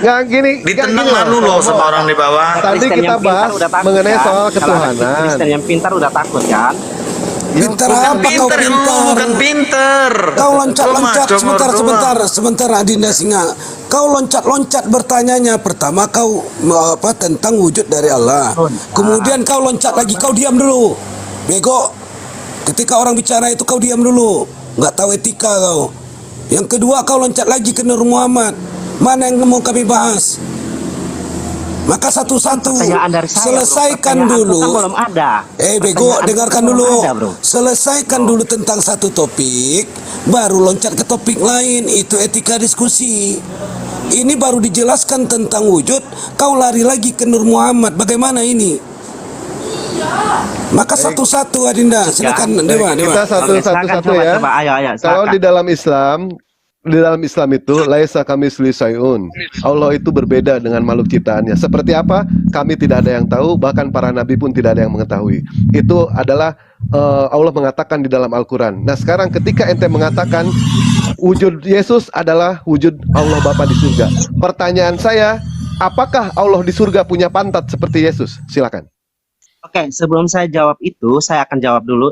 Nggak gini. Ditendang nggak gini malu loh sama orang di bawah. Tadi Kristen kita yang pintar bahas udah takut, mengenai kan? soal Kalau ada ketuhanan. Kristen yang pintar udah takut kan? Pintar Bukan apa kau pinter, lu pintar? bukan pinter. Kau loncat-loncat Lu mah congor doang. sebentar Adinda Singa. Kau loncat-loncat bertanyanya. Pertama kau tentang wujud dari Allah. Kemudian kau loncat lagi, kau diam dulu. Bego. Ketika orang bicara itu kau diam dulu. Nggak tahu etika kau. Yang kedua kau loncat lagi ke Nur Muhammad. Mana yang mau kami bahas? Maka satu-satu Pertanyaan dari saya, selesaikan bro. Pertanyaan dulu. aku kan belum ada. Bego, Pertanyaan dengarkan aku belum dulu. ada, bro. Selesaikan dulu tentang satu topik, baru loncat ke topik lain. Itu etika diskusi. Ini baru dijelaskan tentang wujud, kau lari lagi ke Nur Muhammad. Bagaimana ini? Maka satu-satu Adinda, silakan Dewa. Kita satu-satu ya. Coba, ayo, Kalau silakan. di dalam Islam itu laisa kamitsli syai'un. Allah itu berbeda dengan makhluk ciptaannya. Seperti apa? Kami tidak ada yang tahu, bahkan para nabi pun tidak ada yang mengetahui. Itu adalah Allah mengatakan di dalam Al-Qur'an. Nah, sekarang ketika ente mengatakan wujud Yesus adalah wujud Allah Bapa di surga. Pertanyaan saya, apakah Allah di surga punya pantat seperti Yesus? Silakan. Oke, sebelum saya jawab itu, saya akan jawab dulu.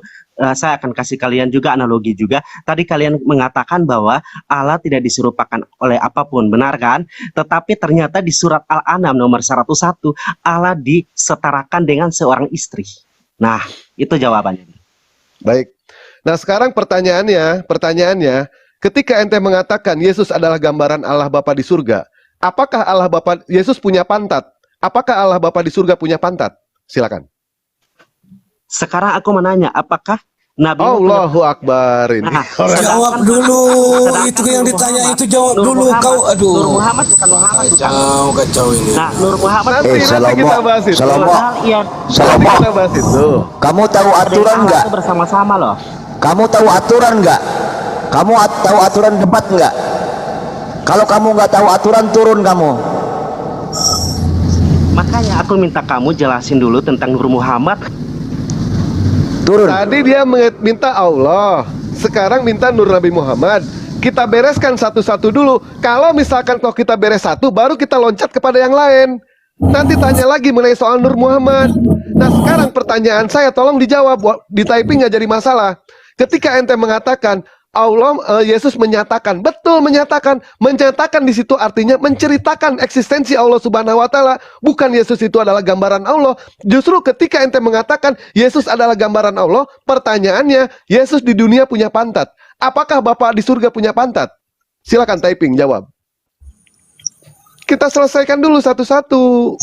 Saya akan kasih kalian juga analogi juga. Tadi kalian mengatakan bahwa Allah tidak diserupakan oleh apapun, benar kan? Tetapi ternyata di surat Al-An'am nomor 101, Allah disetarakan dengan seorang istri. Nah, itu jawabannya. Baik. Nah, sekarang pertanyaannya, ketika ente mengatakan Yesus adalah gambaran Allah Bapa di surga, apakah Allah Bapa Yesus punya pantat? Apakah Allah Bapa di surga punya pantat? Silakan. Sekarang aku menanya, apakah Nabi Nuh punya Allahu Akbar ini. Nah, Orang Jawab dulu, itu yang ditanya itu jawab dulu. Kau, Nur aduh, Muhammad bukan Muhammad bukan. kacau ini. Nah, Nur Muhammad nanti kita bahas itu. Nanti kita bahas itu. Kamu tahu aturan nggak? itu bersama-sama loh. Kamu tahu aturan nggak? Kamu tahu aturan debat nggak? Kalau kamu nggak tahu aturan, turun kamu. Makanya aku minta kamu jelasin dulu tentang Nur Muhammad. Turun. Tadi dia minta Allah, sekarang minta Nur Nabi Muhammad. Kita bereskan satu-satu dulu. Kalau misalkan kalau kita beres satu, baru kita loncat kepada yang lain. Nanti tanya lagi mengenai soal Nur Muhammad. Nah sekarang pertanyaan saya tolong dijawab. Di typing nggak jadi masalah. Ketika ente mengatakan Yesus menyatakan, betul menyatakan di situ artinya menceritakan eksistensi Allah Subhanahu wa taala, bukan Yesus itu adalah gambaran Allah. Justru ketika ente mengatakan Yesus adalah gambaran Allah, pertanyaannya, Yesus di dunia punya pantat. Apakah Bapak di surga punya pantat? Silakan typing jawab. Kita selesaikan dulu satu-satu.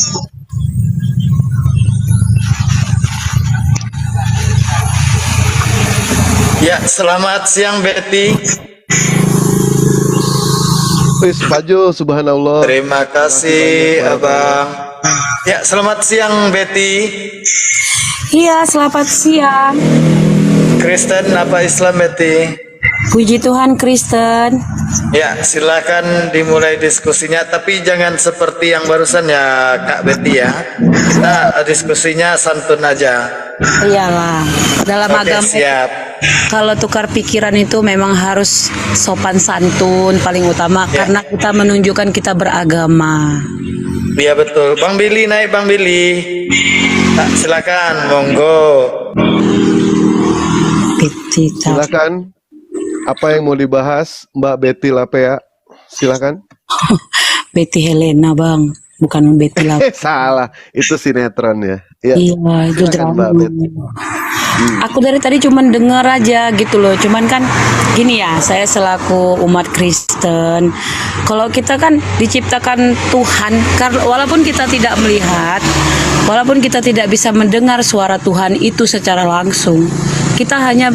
Ya, selamat siang Betty. Wis Pajo, subhanallah. Terima kasih Abang. Ya, selamat siang Betty. Iya, selamat siang. Kristen apa Islam Betty? Puji Tuhan Kristen. Ya, silakan dimulai diskusinya, tapi jangan seperti yang barusan ya Kak Betty ya. Kita diskusinya santun aja. Iyalah, dalam Oke, agama siap. kalau tukar pikiran itu memang harus sopan santun paling utama karena kita menunjukkan kita beragama. Iya betul. Bang Billy naik Bang Billy. Nah, silakan, monggo. Silakan. Apa yang mau dibahas, Mbak Betty Lapea? Silakan. Betty Helena bang, bukan Betty Lapea. Salah, itu sinetron ya. Ya. Iya, itu Silakan, Mbak drama. Betty. Aku dari tadi cuman denger aja gitu loh. Cuman kan gini ya, saya selaku umat Kristen, kalau kita kan diciptakan Tuhan, karena walaupun kita tidak melihat, walaupun kita tidak bisa mendengar suara Tuhan itu secara langsung, kita hanya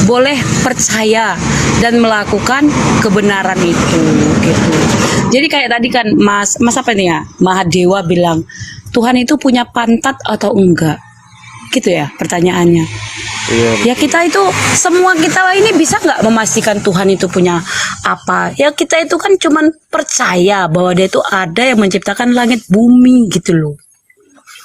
boleh percaya dan melakukan kebenaran itu gitu. Jadi kayak tadi kan Mas apa nih ya, Mahadewa bilang Tuhan itu punya pantat atau enggak, gitu ya pertanyaannya. Iya. Ya kita itu semua kita ini bisa nggak memastikan Tuhan itu punya apa? Ya kita itu kan cuman percaya bahwa Dia itu ada yang menciptakan langit bumi gitu loh.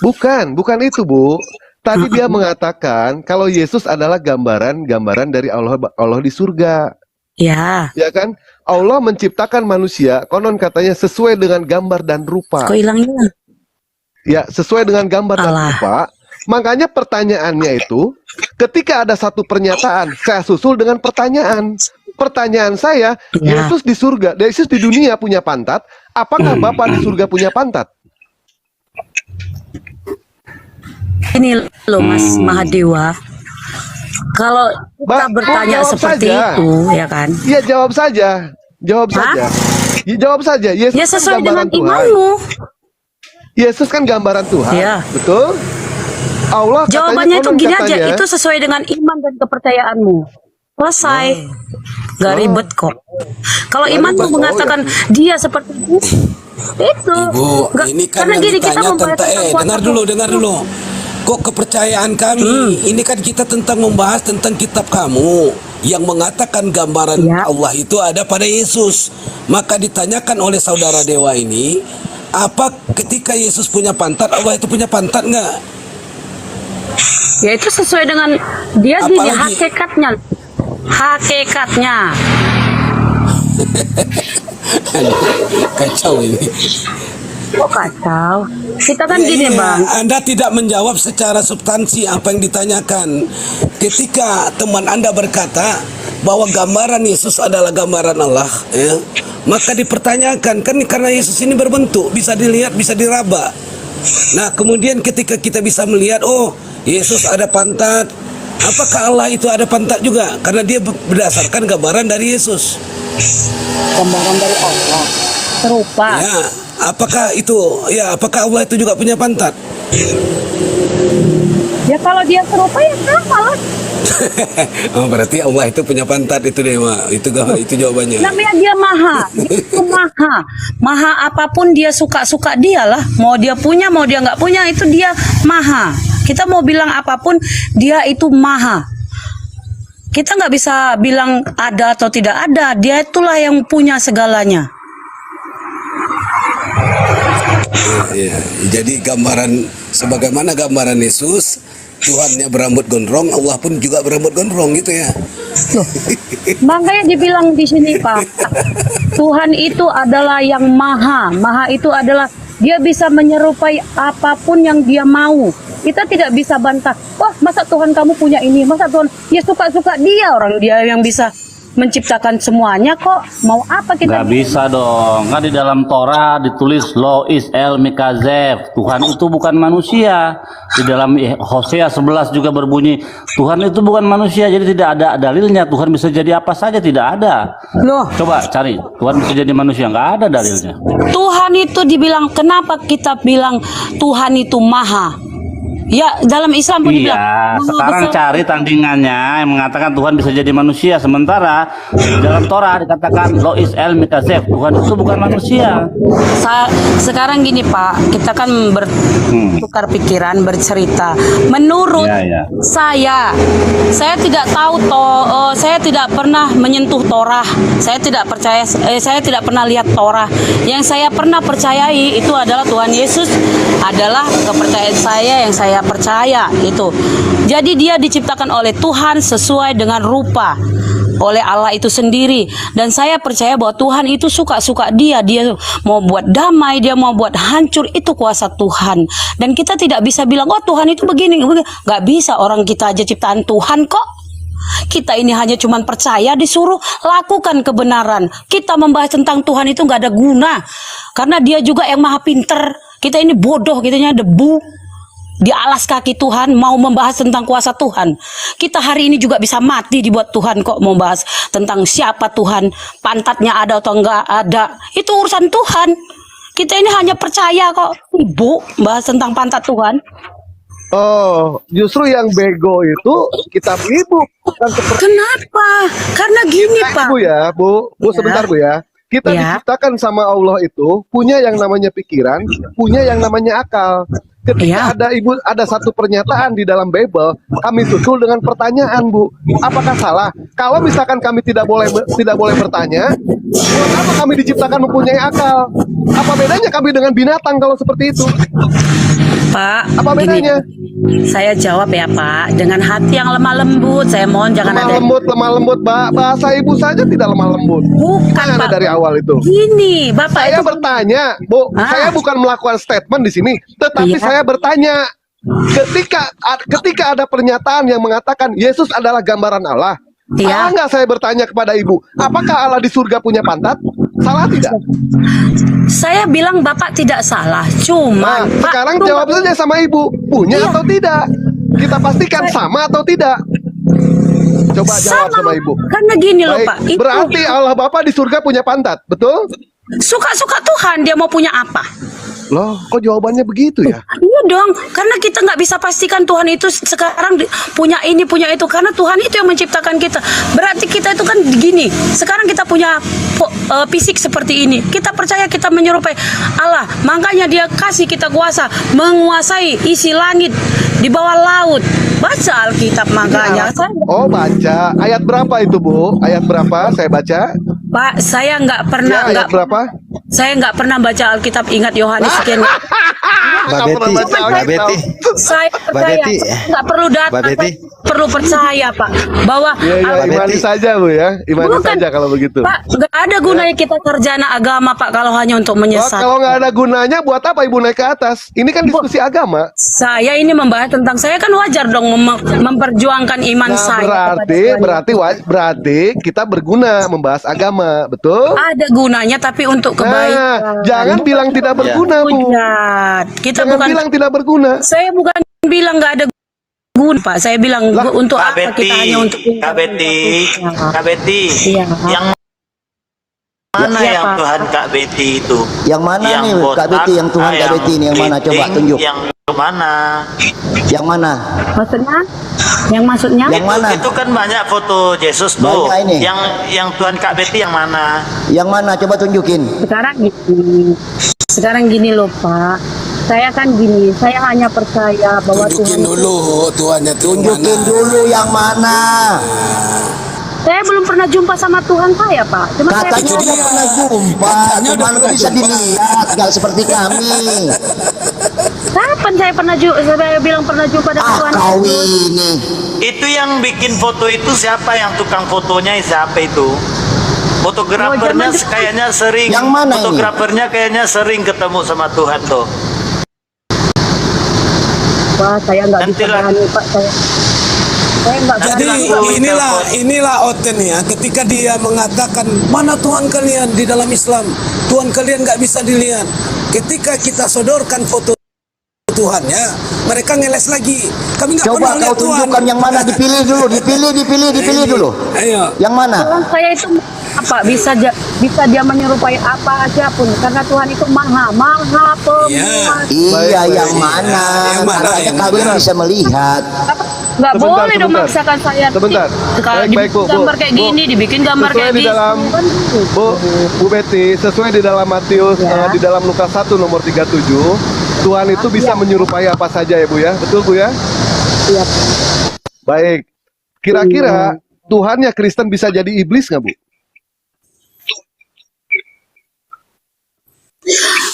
Bukan itu, Bu. Tadi dia mengatakan kalau Yesus adalah gambaran dari Allah di surga. Ya. Ya kan? Allah menciptakan manusia, konon katanya sesuai dengan gambar dan rupa. Kok hilang-hilang? Ya, sesuai dengan gambar dan rupa. Makanya pertanyaannya itu, ketika ada satu pernyataan, saya susul dengan pertanyaan. Pertanyaan saya, Yesus di surga, Yesus di dunia punya pantat, apakah Bapak di surga punya pantat? Ini loh Mas Mahadewa, kalau kita bertanya jawab seperti saja. itu, ya kan? Iya, jawab saja. Jawab saja. Ya, jawab saja. Yesus Ya sesuai kan dengan gambaran Tuhan. imanmu. Yesus kan gambaran Tuhan. Iya. Betul? Allah Jawabannya itu konon gini aja, katanya, itu sesuai dengan iman dan kepercayaanmu. Selesai. Gak ribet kok. Kalau imanmu ribet. mengatakan dia seperti itu. Ibu, ini kan karena yang gini kita ditanya membahas tentang tentang dengar dulu. Kok kepercayaan kami? Ini kan kita tentang membahas tentang kitab kamu yang mengatakan gambaran Allah itu ada pada Yesus. Maka ditanyakan oleh saudara Dewa ini, apa ketika Yesus punya pantat, Allah itu punya pantat nggak? Ya itu sesuai dengan dia gini Apalagi- hakikatnya. Kacau ini. Kok kacau? Kita kan Ya, gini iya, bang. Anda tidak menjawab secara substansi apa yang ditanyakan. Ketika teman Anda berkata bahwa gambaran Yesus adalah gambaran Allah, ya, maka dipertanyakan kan karena Yesus ini berbentuk, bisa dilihat, bisa diraba. Nah, kemudian ketika kita bisa melihat, oh, Yesus ada pantat, apakah Allah itu ada pantat juga? Karena dia berdasarkan gambaran dari Yesus. Gambaran dari Allah serupa. Ya, apakah itu? Ya, apakah Allah itu juga punya pantat? Ya kalau dia serupa ya sama lah. Oh, berarti Allah itu punya pantat itu deh, Mak. Itu jawabannya. Namanya dia maha, dia itu maha, maha apapun dia suka-suka dia lah. Mau dia punya, mau dia nggak punya, itu dia maha. Kita mau bilang apapun, dia itu maha. Kita nggak bisa bilang ada atau tidak ada. Dia itulah yang punya segalanya. Iya. Jadi gambaran sebagaimana gambaran Yesus, Tuhannya berambut gondrong, Allah pun juga berambut gondrong gitu ya. Loh, makanya dibilang di sini Pak, Tuhan itu adalah yang maha. Maha itu adalah dia bisa menyerupai apapun yang dia mau. Kita tidak bisa bantah. Wah, masa Tuhan kamu punya ini? Masa Tuhan? Ya suka-suka dia, orang dia yang bisa menciptakan semuanya kok. Mau apa kita? Nggak bisa dong. Kan di dalam Torah ditulis Lo is el mikazef. Tuhan itu bukan manusia. Di dalam Hosea 11 juga berbunyi Tuhan itu bukan manusia. Jadi tidak ada dalilnya Tuhan bisa jadi apa saja, tidak ada. Loh, Coba cari Tuhan bisa jadi manusia, nggak ada dalilnya. Tuhan itu dibilang, kenapa kita bilang Tuhan itu maha? Ya, dalam Islam pun dibilang. Iya, sekarang besar. cari tandingannya yang mengatakan Tuhan bisa jadi manusia. Sementara di dalam Torah dikatakan Lo is el mikazef. Tuhan itu bukan manusia. Sekarang gini Pak, kita kan bertukar pikiran, bercerita. Menurut Ya. saya tidak tahu saya tidak pernah menyentuh Torah. Saya tidak percaya, saya tidak pernah lihat Torah. Yang saya pernah percayai itu adalah Tuhan Yesus adalah kepercayaan saya yang saya percaya itu. Jadi dia diciptakan oleh Tuhan sesuai dengan rupa oleh Allah itu sendiri, dan saya percaya bahwa Tuhan itu suka-suka dia mau buat damai, dia mau buat hancur, itu kuasa Tuhan. Dan kita tidak bisa bilang oh Tuhan itu begini, nggak bisa. Orang kita aja ciptaan Tuhan kok. Kita ini hanya cuman percaya, disuruh lakukan kebenaran. Kita membahas tentang Tuhan itu nggak ada guna, karena dia juga yang maha pinter. Kita ini bodoh, kitanya debu di alas kaki Tuhan, mau membahas tentang kuasa Tuhan. Kita hari ini juga bisa mati dibuat Tuhan kok mau bahas tentang siapa Tuhan, pantatnya ada atau enggak ada. Itu urusan Tuhan. Kita ini hanya percaya kok, Ibu, bahas tentang pantat Tuhan. Oh, justru yang bego itu kitab Ibu, bukan seperti Kenapa? Karena gini, Pak. Bu ya, Bu sebentar Bu ya. Kita diciptakan sama Allah itu punya yang namanya pikiran, punya yang namanya akal. Ketika ada satu pernyataan di dalam Bible, kami susul dengan pertanyaan, Bu. Apakah salah? Kalau misalkan kami tidak boleh bertanya, kenapa kami diciptakan mempunyai akal? Apa bedanya kami dengan binatang kalau seperti itu? Pak, apa bedanya? Saya jawab ya Pak, dengan hati yang lemah lembut. Saya mohon jangan lemah lembut, bahasa Ibu saja tidak lemah lembut. Bukan Pak, dari awal itu. Gini, Bapak saya itu bertanya, Bu. Saya bukan melakukan statement di sini, tetapi saya bertanya. Ketika ada pernyataan yang mengatakan Yesus adalah gambaran Allah, salah nggak saya bertanya kepada Ibu, apakah Allah di surga punya pantat? Salah tidak? Saya bilang Bapak tidak salah, cuma sekarang jawab saja sama Ibu, punya atau tidak? Kita pastikan sama atau tidak? Coba jawab sama Ibu. Karena gini loh Pak, berarti Allah Bapa di surga punya pantat, betul? Suka-suka Tuhan, dia mau punya apa? Loh, kok jawabannya begitu ya? Iya dong, karena kita nggak bisa pastikan Tuhan itu sekarang punya ini, punya itu, karena Tuhan itu yang menciptakan kita. Berarti kita itu kan gini, sekarang kita punya fisik seperti ini. Kita percaya kita menyerupai Allah, makanya dia kasih kita kuasa menguasai isi langit di bawah laut. Baca Alkitab makanya. Oh, baca. Ayat berapa itu, Bu? Ayat berapa saya baca? Pak, saya nggak pernah ayat berapa? Saya nggak pernah baca Alkitab. Ingat Yohanes sekian. Mbak Betty. Saya percaya nggak perlu datang, perlu percaya Pak bahwa imani saja Bu ya, imani saja kalau begitu. Pak, nggak ada gunanya kita sarjana agama Pak kalau hanya untuk menyesat. Kalau nggak ada gunanya, buat apa Ibu naik ke atas? Ini kan diskusi agama. Saya ini membahas tentang saya kan wajar dong memperjuangkan iman saya. Berarti kita berguna membahas agama, betul? Ada gunanya tapi untuk kebaikan. Jangan bilang tidak berguna Bu. Kita jangan bilang tidak berguna. Saya bukan bilang nggak ada guna Pak. Saya bilang untuk Kak apa Betty, kita hanya untuk Kak Betty, yang mana yang Tuhan Kak Betty itu? Yang mana nih Kak Betty, yang Tuhan Kak Betty ini yang mana, coba tunjuk. Yang mana? Yang mana? Maksudnya? Yang maksudnya? Yang mana? Itu kan banyak foto Yesus tuh. Banyak ini. Yang Tuhan Kak Betty yang mana? Yang mana? Coba tunjukin. Sekarang gini loh Pak. Saya kan gini, saya hanya percaya bahwa Tunjukin Tuhan dulu Tuhannya tuh Tunjukin mana. dulu yang mana. saya belum pernah jumpa sama Tuhan saya Pak. Cuma Katanya saya udah pernah jumpa, Katanya udah cuman pernah bisa jumpa. dilihat, nggak seperti kami. kapan saya pernah saya bilang pernah jumpa dengan Tuhan? Kau ini. Itu yang bikin foto itu siapa? Yang tukang fotonya siapa itu? Fotografernya Oh, zaman kayaknya sering. Yang mana ini? Fotografernya kayaknya sering ketemu sama Tuhan tuh. Pak, saya nggak bisa Nantilah. berani Pak. Saya nggak Jadi berani. inilah Oten ya, ketika dia mengatakan mana Tuhan kalian di dalam Islam, Tuhan kalian nggak bisa dilihat. Ketika kita sodorkan foto Tuhannya, mereka ngeles lagi. Kami nggak Coba pernah kau lihat Tuhan. tunjukkan yang mana, dipilih dulu, dipilih dulu. Ayo. Yang mana? Tuhan saya itu apa bisa dia menyerupai apa aja pun karena Tuhan itu maha pemuas. Iya, yang mana? Yang mana? Makanya Yang kalian mana? bisa melihat. Nggak Sebentar, boleh dong sebentar. maksakan saya. Sebentar. Kalau Baik, dibikin Bu, gambar kayak Bu. gini, dibikin gambar Sesuai kayak di gini. dalam Kan gitu. Bu Betty, sesuai di dalam Matius Ya. di dalam Lukas 1 nomor 37, Tuhan itu bisa menyerupai apa saja ya Bu ya. Betul Bu ya? Iya. Baik. Kira-kira Tuhannya Kristen bisa jadi iblis nggak Bu?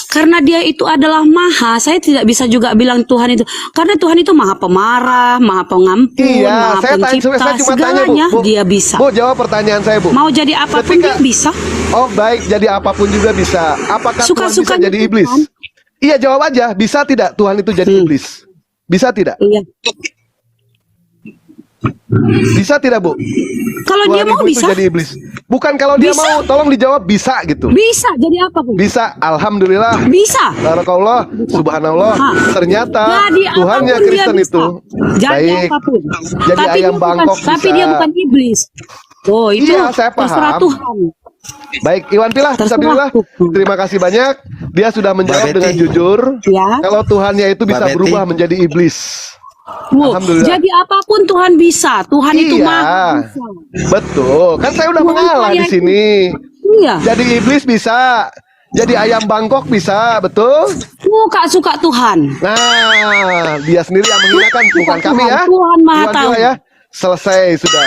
Karena dia itu adalah maha, saya tidak bisa juga bilang Tuhan itu. Karena Tuhan itu maha pemarah, maha pengampun, Iya, maha saya pencipta, cuma tanya Bu. segalanya Bu, dia bisa. Bu, jawab pertanyaan saya Bu. Mau jadi apapun Ketika- dia bisa. Oh baik, jadi apapun juga bisa. Apakah Tuhan bisa Suka-sukanya jadi iblis? Tuhan. Iya, jawab aja. Bisa tidak Tuhan itu jadi iblis? Bisa tidak? Iya. Bisa tidak Bu? Kalau dia Tuhan mau itu bisa. jadi iblis. Bukan kalau dia Bisa. mau, tolong dijawab bisa gitu. Bisa jadi apapun. Bisa, alhamdulillah. Bisa. Barakallah, subhanallah. Hah. Ternyata Jadi Tuhannya apapun dia Kristen bisa. itu. Jadi Baik. apapun. Jadi Tapi ayam dia bangkok bukan, Tapi bisa. dia bukan iblis. Oh itu Iya, saya terserah paham. Tuhan. Baik, Iwan Pilah, Terserah Bismillah. Tuhan. Terima kasih banyak. Dia sudah menjawab Mbak dengan Betty. jujur. Ya. Kalau Tuhannya itu bisa Mbak Betty. berubah menjadi iblis. Bu, Alhamdulillah. jadi apapun Tuhan bisa. Tuhan itu Iya. maha bisa. Betul. Kan saya udah Tuhan mengalah saya di itu- sini. Iya. Jadi iblis bisa. Jadi ayam Bangkok bisa, betul? Suka Tuhan. Nah, dia sendiri yang menghinakan, bukan kami ya. Tuhan Maha Iwan Tahu. Pilah ya. Selesai sudah.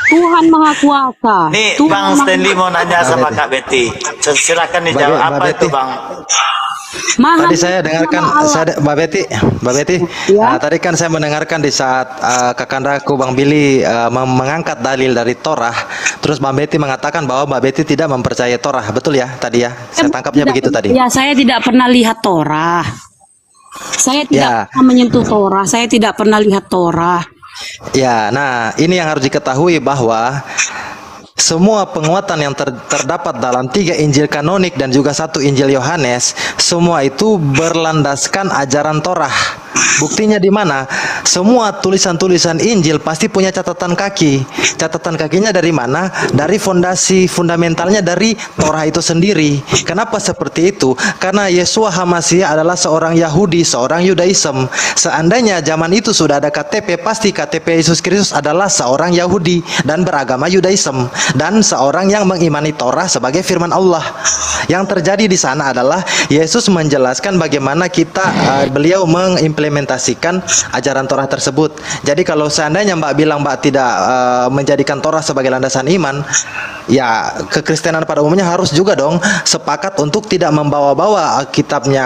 Tuhan Maha Kuasa. Nih Tuhan Bang Maha- Stanley mau nanya sama Kak Betty. Silakan dijawab Mbak apa Betty. itu Bang? Maha Tadi saya dengarkan, Mbak Betty, Ya. tadi kan saya mendengarkan di saat kakandaku Bang Billy mengangkat dalil dari Torah, terus Mbak Betty mengatakan bahwa Mbak Betty tidak mempercayai Torah, betul ya tadi ya? Saya tangkapnya Tidak- begitu tadi. Ya, saya tidak pernah lihat Torah. Saya tidak Ya. pernah menyentuh Torah. Saya tidak pernah lihat Torah. Ya, nah ini yang harus diketahui bahwa semua penguatan yang terdapat dalam 3 Injil kanonik dan juga 1 Injil Yohanes, semua itu berlandaskan ajaran Torah. Buktinya di mana? Semua tulisan-tulisan Injil pasti punya catatan kaki. Catatan kakinya dari mana? Dari fondasi fundamentalnya dari Torah itu sendiri. Kenapa seperti itu? Karena Yeshua HaMashiach adalah seorang Yahudi, seorang Yudaism. Seandainya zaman itu sudah ada KTP, pasti KTP Yesus Kristus adalah seorang Yahudi dan beragama Yudaism dan seorang yang mengimani Torah sebagai firman Allah. Yang terjadi di sana adalah Yesus menjelaskan bagaimana beliau mengimplementasikan ajaran Torah tersebut. Jadi kalau seandainya Mbak bilang Mbak tidak menjadikan Torah sebagai landasan iman, ya kekristenan pada umumnya harus juga dong sepakat untuk tidak membawa-bawa kitabnya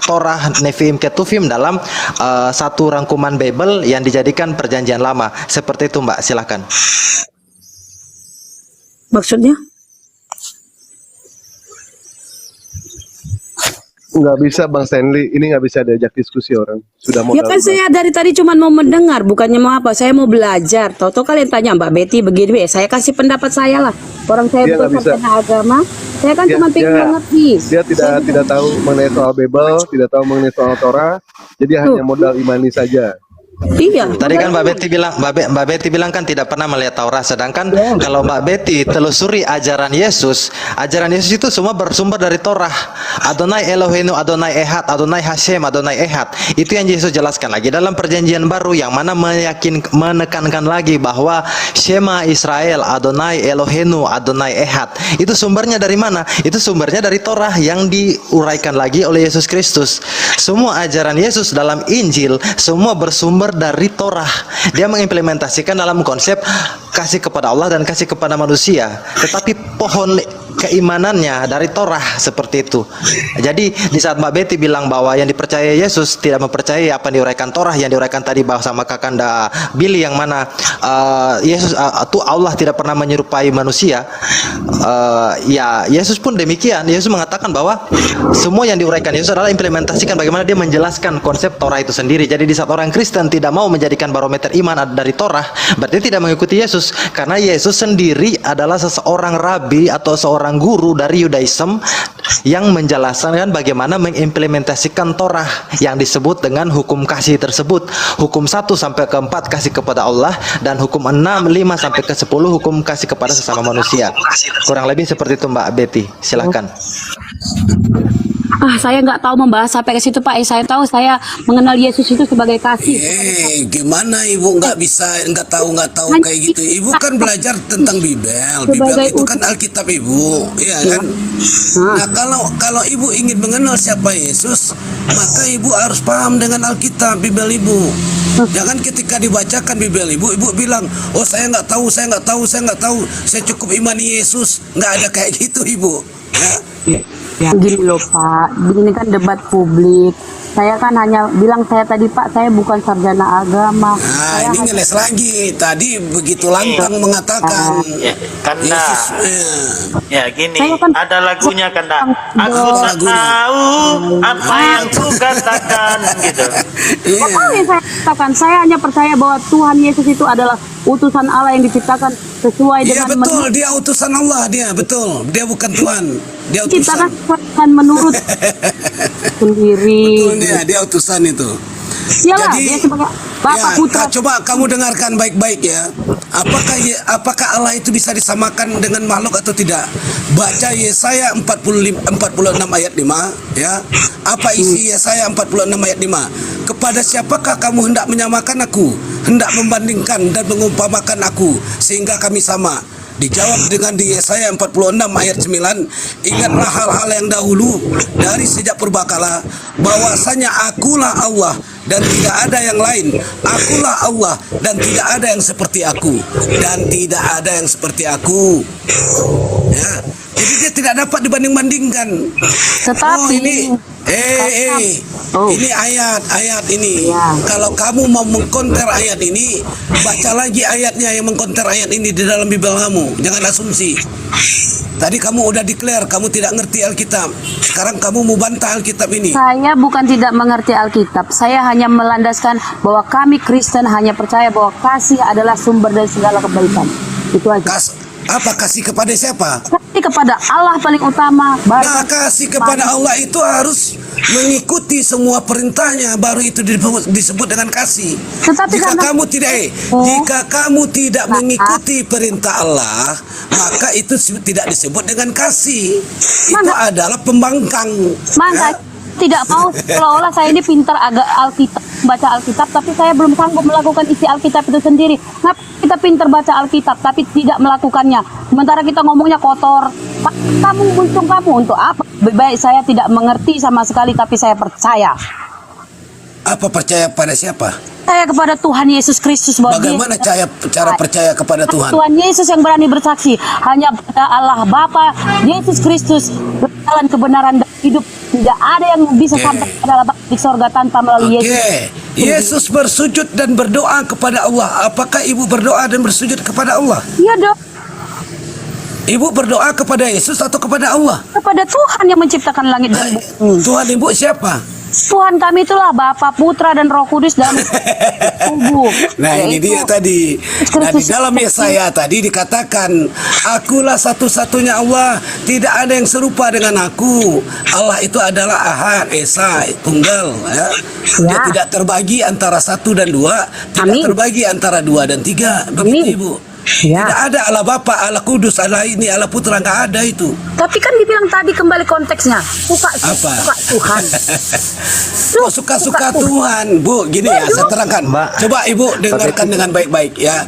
Torah Nevi'im Ketuvim dalam satu rangkuman Bible yang dijadikan perjanjian lama. Seperti itu Mbak, silakan. Maksudnya? Nggak bisa Bang Stanley, ini nggak bisa diajak diskusi orang. Sudah Ya kan saya dari tadi cuma mau mendengar, bukannya mau apa. Saya mau belajar. Tahu-tahu kalian tanya Mbak Betty begini, saya kasih pendapat saya lah. Orang saya Dia nggak bukan bisa. sarjana agama. Saya kan Dia- cuma pengen dia- mengerti. Dia tidak tahu mengenai soal Bible, tidak tahu mengenai soal Torah, jadi hanya modal imani saja. Iya. Tadi kan Mbak Betty bilang kan tidak pernah melihat Taurat, sedangkan kalau Mbak Betty telusuri ajaran Yesus itu semua bersumber dari Torah. Adonai Eloheinu, Adonai Ehad, Adonai Hashem, Adonai Ehad. Itu yang Yesus jelaskan lagi dalam perjanjian baru, yang mana menekankan lagi bahwa Shema Israel, Adonai Eloheinu, Adonai Ehad. Itu sumbernya dari mana? Itu sumbernya dari Torah yang diuraikan lagi oleh Yesus Kristus. Semua ajaran Yesus dalam Injil semua bersumber dari Torah. Dia mengimplementasikan dalam konsep kasih kepada Allah dan kasih kepada manusia, tetapi pohon keimanannya dari Torah, seperti itu. Jadi di saat Mbak Betty bilang bahwa yang dipercaya Yesus tidak mempercayai apa yang diuraikan Torah, yang diuraikan tadi bahwa sama Kakanda Billy, yang mana Yesus itu Allah tidak pernah menyerupai manusia. Ya Yesus pun demikian. Yesus mengatakan bahwa semua yang diuraikan Yesus adalah implementasikan bagaimana dia menjelaskan konsep Torah itu sendiri. Jadi di saat orang Kristen tidak mau menjadikan barometer iman dari Torah, berarti tidak mengikuti Yesus, karena Yesus sendiri adalah seseorang rabi atau seorang guru dari Yudaism yang menjelaskan bagaimana mengimplementasikan Torah yang disebut dengan hukum kasih tersebut. Hukum 1 sampai ke 4 kasih kepada Allah, dan hukum 6, 5 sampai ke 10 hukum kasih kepada sesama manusia. Kurang lebih seperti itu Mbak Betty. Silakan. Saya nggak tahu membahas sampai ke situ, Pak. Saya tahu saya mengenal Yesus itu sebagai kasih. Gimana Ibu nggak bisa, nggak tahu kayak gitu? Ibu kan belajar tentang Bibel. Bibel itu kan Alkitab Ibu, ya kan? Nah kalau Ibu ingin mengenal siapa Yesus, maka Ibu harus paham dengan Alkitab, Bibel Ibu. Jangan ketika dibacakan Bibel Ibu bilang, oh saya nggak tahu, saya cukup imani Yesus. Nggak ada kayak gitu Ibu. Ya. Gini loh Pak, ini kan debat publik. Saya kan hanya bilang, saya tadi Pak, saya bukan sarjana agama. Nah ini ngeles lagi. Tadi begitu lantang mengatakan Karena Yesus. ya gini, kan ada lagunya Kanda. Aku tak tahu apa yang ku katakan gitu. Makanya saya katakan, saya hanya percaya bahwa Tuhan Yesus itu adalah utusan Allah yang diciptakan sesuai Iya dengan betul, dia utusan Allah, dia betul. Dia bukan Tuhan, dia utusan. Diciptakan menurut sendiri. Betul dia utusan itu. Iyalah, Jadi dia sebagai Bapak Putra. coba kamu dengarkan baik-baik ya. Apakah Allah itu bisa disamakan dengan makhluk atau tidak? Baca Yesaya 46 ayat 5 ya. Apa isi Yesaya 46 ayat 5? Kepada siapakah kamu hendak menyamakan aku? Hendak membandingkan dan mengumpamakan aku sehingga kami sama? Dijawab dengan di Yesaya 46 ayat 9, ingatlah hal-hal yang dahulu dari sejak purbakala, bahwasanya akulah Allah dan tidak ada yang lain. Akulah Allah dan tidak ada yang seperti aku, dan tidak ada yang seperti aku. Ya. Jadi dia tidak dapat dibanding-bandingkan. Tetapi ini ayat ini. Kalau kamu mau mengkonter ayat ini, baca lagi ayatnya yang mengkonter ayat ini di dalam Bibel kamu. Jangan asumsi. Tadi kamu udah declare kamu tidak ngerti Alkitab. Sekarang kamu mau bantah Alkitab ini. Saya bukan tidak mengerti Alkitab. Saya hanya melandaskan bahwa kami Kristen hanya percaya bahwa kasih adalah sumber dari segala kebaikan. Itu aja. Apa kasih kepada siapa? Kasih kepada Allah paling utama. Nah, kasih kepada Allah itu harus mengikuti semua perintahnya, baru itu disebut dengan kasih. Tetapi jika kamu tidak mengikuti perintah Allah, maka itu tidak disebut dengan kasih. Itu adalah pembangkang. Tidak mau seolah-olah saya ini pintar agak Alkitab, baca Alkitab, tapi saya belum sanggup melakukan isi Alkitab itu sendiri. Kenapa kita pintar baca Alkitab tapi tidak melakukannya? Sementara kita ngomongnya kotor. Kamu untuk apa? Lebih baik saya tidak mengerti sama sekali, tapi saya percaya. Apa percaya pada siapa? Saya kepada Tuhan Yesus Kristus. Bagaimana cara percaya kepada Tuhan? Tuhan Yesus yang berani bersaksi. Hanya pada Allah Bapa, Yesus Kristus, berjalan kebenaran dan hidup. Tidak ada yang bisa sampai pada di sorga tanpa melalui Yesus. Yesus bersujud dan berdoa kepada Allah. Apakah ibu berdoa dan bersujud kepada Allah? Iya dong. Ibu berdoa kepada Yesus atau kepada Allah? Kepada Tuhan yang menciptakan langit dan bumi. Tuhan ibu siapa? Tuhan kami itulah Bapa, Putra dan Roh Kudus dalam tubuh. Nah ini Yaitu dia tadi. Nah di Kristus. dalam Yesaya tadi dikatakan, akulah satu-satunya Allah, tidak ada yang serupa dengan aku. Allah itu adalah Ahad, Esa, Tunggal. Ya. Dia Ya. tidak terbagi antara 1 dan 2, tidak Amin. terbagi antara 2 dan 3. Amin. Begitu Ibu. Ya. Tidak ada Allah Bapa, Allah Kudus, Allah ini, Allah Putra, nggak ada itu. Tapi kan dibilang tadi kembali konteksnya, suka Apa? Tuhan. Oh, suka-suka Tuhan, Bu. Gini ya, saya terangkan. Mbak. Coba Ibu dengarkan dengan baik-baik ya.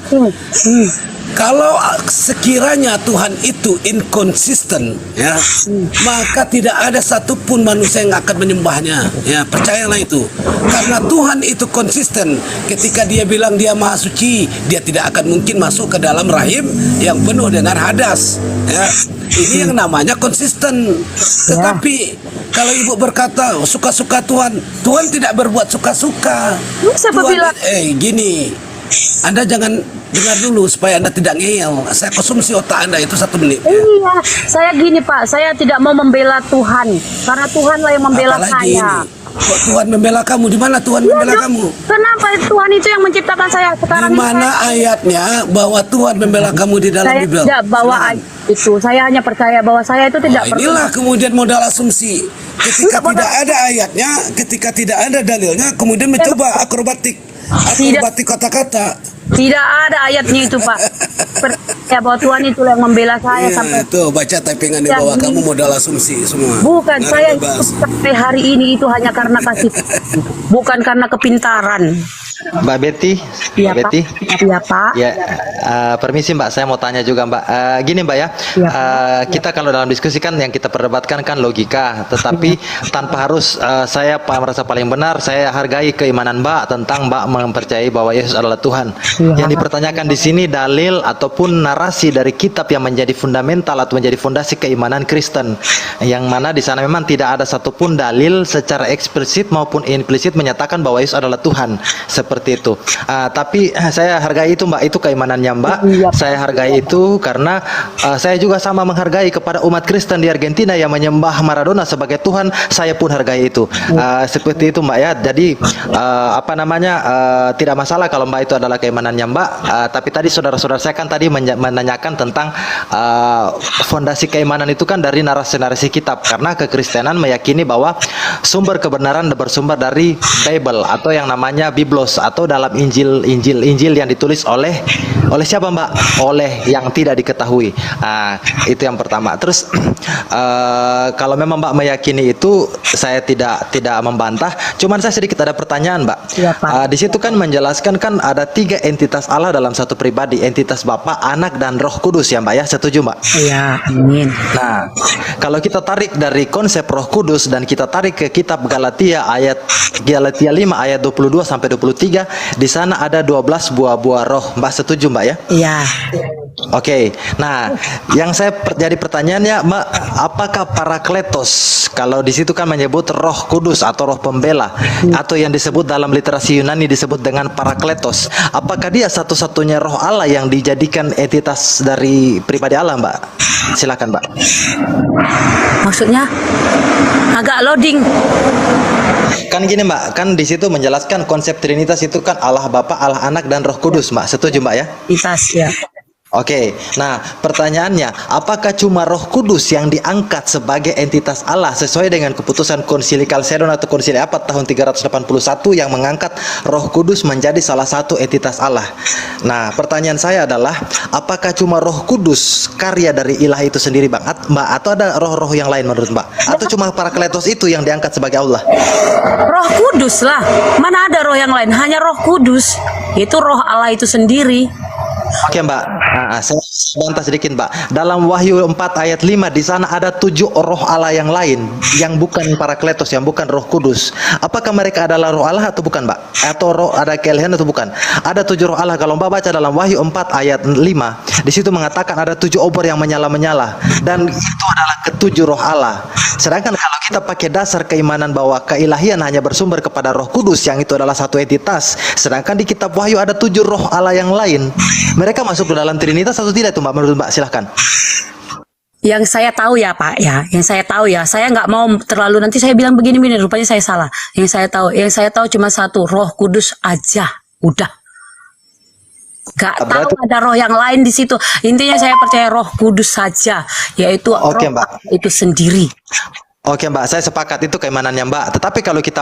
Kalau sekiranya Tuhan itu inkonsisten, ya, maka tidak ada satupun manusia yang akan menyembahnya. Ya, percayalah itu. Karena Tuhan itu konsisten. Ketika Dia bilang Dia Maha Suci, Dia tidak akan mungkin masuk ke dalam rahim yang penuh dengan hadas. Ya, ini yang namanya konsisten. Tetapi kalau Ibu berkata oh, suka-suka Tuhan, Tuhan tidak berbuat suka-suka. Siapa Tuhan, bilang? gini. Anda jangan dengar dulu supaya Anda tidak ngeyel. Saya konsumsi otak Anda itu 1 menit. Ya. Iya, saya gini Pak, saya tidak mau membela Tuhan, karena Tuhanlah yang membela Apalagi saya. ini. Kok Tuhan membela kamu? Di mana Tuhan membela kamu? Kenapa Tuhan itu yang menciptakan saya sekarang? Di mana ayatnya bahwa Tuhan membela kamu di dalam Saya Bible? tidak bawa Silakan. ayat itu. Saya hanya percaya bahwa saya itu tidak perlu. Inilah kemudian modal asumsi. Ketika tidak ada ayatnya, ketika tidak ada dalilnya, kemudian mencoba akrobatik kata-kata. Tidak ada ayatnya itu Pak. Percaya bahwa Tuhan itu yang membela saya sampai. Tuh baca typingan di bawah kamu modal asumsi semua. Bukan, Nggak saya bebas. sampai hari ini itu hanya karena kasih, bukan karena kepintaran. Mbak Betty, Iya Mbak Betty. Pak. Iya Pak. Ya, permisi Mbak, saya mau tanya juga Mbak. Gini Mbak ya, Iya, kita kalau dalam diskusi kan yang kita perdebatkan kan logika, tetapi tanpa harus saya merasa paling benar, saya hargai keimanan Mbak tentang Mbak mempercayai bahwa Yesus adalah Tuhan. Iya. Yang dipertanyakan di sini dalil ataupun narasi dari kitab yang menjadi fundamental atau menjadi fondasi keimanan Kristen, yang mana di sana memang tidak ada satupun dalil secara eksplisit maupun implisit menyatakan bahwa Yesus adalah Tuhan. Seperti itu. Tapi saya hargai itu Mbak, itu keimanannya Mbak. Iya. Saya hargai itu karena saya juga sama menghargai kepada umat Kristen di Argentina yang menyembah Maradona sebagai Tuhan. Saya pun hargai itu. Seperti itu Mbak ya. Jadi tidak masalah kalau Mbak itu adalah keimanannya Mbak. Tapi tadi saudara-saudara saya kan tadi menanyakan tentang fondasi keimanan itu kan dari narasi-narasi kitab, karena kekristenan meyakini bahwa sumber kebenaran bersumber dari Bible atau yang namanya Biblos, atau dalam Injil yang ditulis oleh siapa Mbak? Oleh yang tidak diketahui. Itu yang pertama. Terus kalau memang Mbak meyakini itu, saya tidak membantah. Cuman saya sedikit ada pertanyaan Mbak. Iya, Pak. Di situ kan menjelaskan kan ada 3 entitas Allah dalam satu pribadi, entitas Bapa, Anak, dan Roh Kudus ya Mbak ya. Setuju Mbak? Iya, amin. Nah, kalau kita tarik dari konsep Roh Kudus dan kita tarik ke kitab Galatia 5 ayat 22 sampai 23, di sana ada 12 buah-buah roh. Mbak setuju Mbak ya? Iya. Oke. Nah, yang saya jadi pertanyaannya Mbak, apakah Parakletos, kalau di situ kan menyebut Roh Kudus atau Roh Pembela, atau yang disebut dalam literasi Yunani disebut dengan Parakletos, apakah dia satu-satunya roh Allah yang dijadikan entitas dari pribadi Allah Mbak? Silakan Mbak. Maksudnya agak loading. Kan gini Mbak, kan di situ menjelaskan konsep Trinitas itu kan Allah Bapa, Allah Anak, dan Roh Kudus Mbak. Setuju Mbak ya? Itas ya. Oke, nah pertanyaannya, apakah cuma Roh Kudus yang diangkat sebagai entitas Allah sesuai dengan keputusan Konsili Chalcedon atau Konsili apa tahun 381 yang mengangkat Roh Kudus menjadi salah satu entitas Allah? Nah, pertanyaan saya adalah, apakah cuma Roh Kudus karya dari ilah itu sendiri Mbak, atau ada roh-roh yang lain menurut Mbak? Atau cuma Parakletos itu yang diangkat sebagai Allah? Roh Kudus lah. Mana ada roh yang lain? Hanya Roh Kudus. Itu roh Allah itu sendiri. Oke Mbak, saya bantah sedikit Mbak. Dalam Wahyu 4 ayat 5 di sana ada 7 roh Allah yang lain yang bukan Parakletos, yang bukan Roh Kudus. Apakah mereka adalah roh Allah atau bukan Mbak? Atau roh ada keelehan atau bukan? Ada 7 roh Allah. Kalau Mbak baca dalam Wahyu 4 ayat 5, di situ mengatakan ada 7 obor yang menyala-menyala, dan itu adalah ketujuh roh Allah. Sedangkan kalau kita pakai dasar keimanan bahwa keilahian hanya bersumber kepada Roh Kudus yang itu adalah satu entitas, sedangkan di kitab Wahyu ada 7 roh Allah yang lain. Mereka masuk ke dalam Trinitas atau tidak itu Mbak, menurut Mbak? Silahkan. Yang saya tahu ya Pak ya, yang saya tahu ya, saya nggak mau terlalu nanti saya bilang begini-begini, rupanya saya salah. Yang saya tahu cuma satu, Roh Kudus aja, udah. Gak tahu Berarti ada roh yang lain di situ. Intinya saya percaya Roh Kudus saja, yaitu oke roh Mbak. itu sendiri. Oke Mbak, saya sepakat itu keimanannya Mbak. Tetapi kalau kita